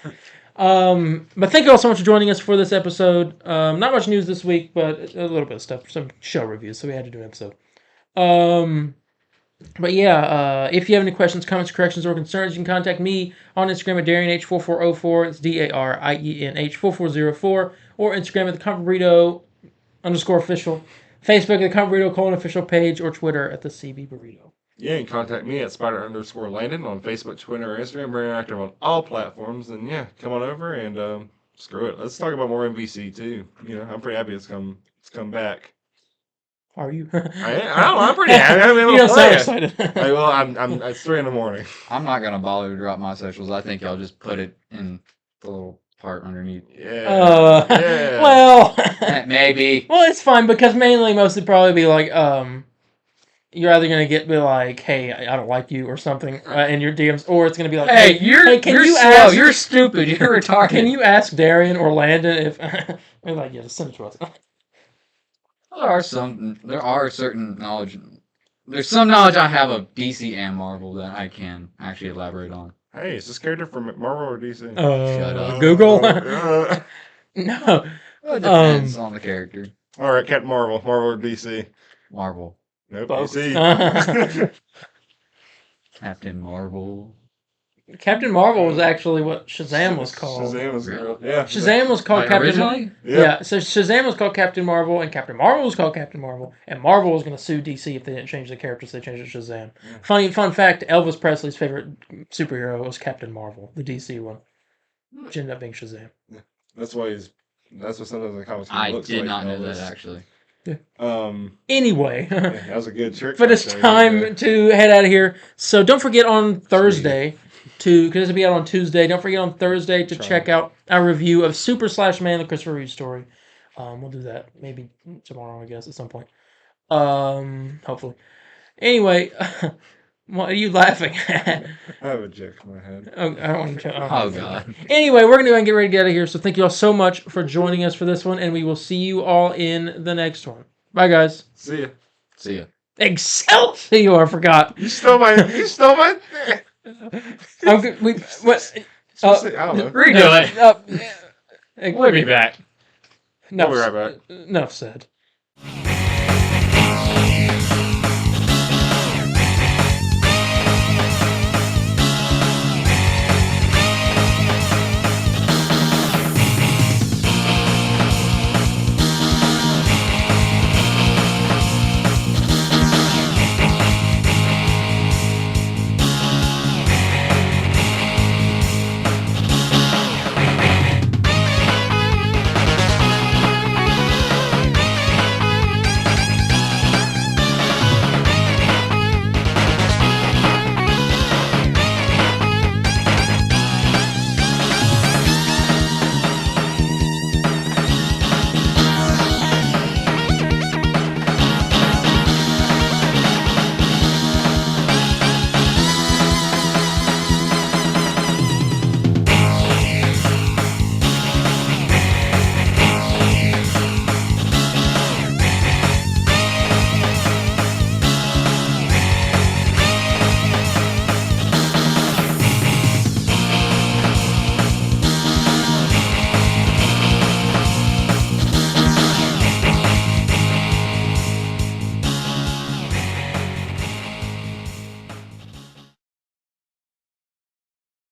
But thank you all so much for joining us for this episode. Not much news this week, but a little bit of stuff, some show reviews, so we had to do an episode. But yeah, if you have any questions, comments, corrections, or concerns, you can contact me on Instagram at DarienH4404. It's DARIENH4404, or Instagram at the Comfort Burrito _official, Facebook at the Comfort Burrito _official page, or Twitter at the CB Burrito. Yeah, you can contact me at Spider_Landon on Facebook, Twitter, or Instagram. We're active on all platforms. And yeah, come on over and Screw it. Let's talk about more MVC too. I'm pretty happy it's come back. Are you? I don't know. I'm pretty happy. I'm able You to don't play sound it. excited. Well, I'm. It's 3 a.m. I'm not gonna bother to drop my socials. I think y'all just put it in the little part underneath. Yeah. Yeah. Well, Maybe. well, it's fine because mainly, mostly, probably be like, you're either gonna be like, "Hey, I don't like you" or something in your DMs, or it's gonna be like, Hey, you're can you're you slow. ask? You're stupid. You're retarded. Can you ask Darien or Landon if? We're like, yeah, just send it to us. There are certain knowledge. There's some knowledge I have of DC and Marvel that I can actually elaborate on. Hey, is this character from Marvel or DC? Shut up. Google. Uh, No. It depends on the character. all right, Captain Marvel. Marvel or DC? Marvel. Nope, Both. DC. Captain Marvel. Captain Marvel was actually what Shazam was called. Shazam was Really? yeah. Shazam was called Like, Captain. originally? Yeah, so Shazam was called Captain Marvel, and Captain Marvel was called Captain Marvel, and Marvel was going to sue DC if they didn't change the characters. They changed it to Shazam. Fun fact: Elvis Presley's favorite superhero was Captain Marvel, the DC one, which ended up being Shazam. That's why that's what sometimes in the comics. I looks did like not know Elvis. that actually. Anyway, Yeah, that was a good trick. but it's question. time to head out of here. So don't forget on Thursday because it'll be out on Tuesday. Don't forget on Thursday to check out our review of Super Slash Man, the Christopher Reeve story. We'll do that maybe tomorrow, I guess, at some point. Hopefully. Anyway, what are you laughing at? I have a jick in my head. Oh, I don't want to. Oh god. Anyway, we're gonna get ready to get out of here. So thank you all so much for joining us for this one, and we will see you all in the next one. Bye, guys. See ya. See ya. Excelsior! I forgot. You stole my. I'm good. What? I don't know. Redo it. We'll We'll be back. No, We'll be right back. Enough said.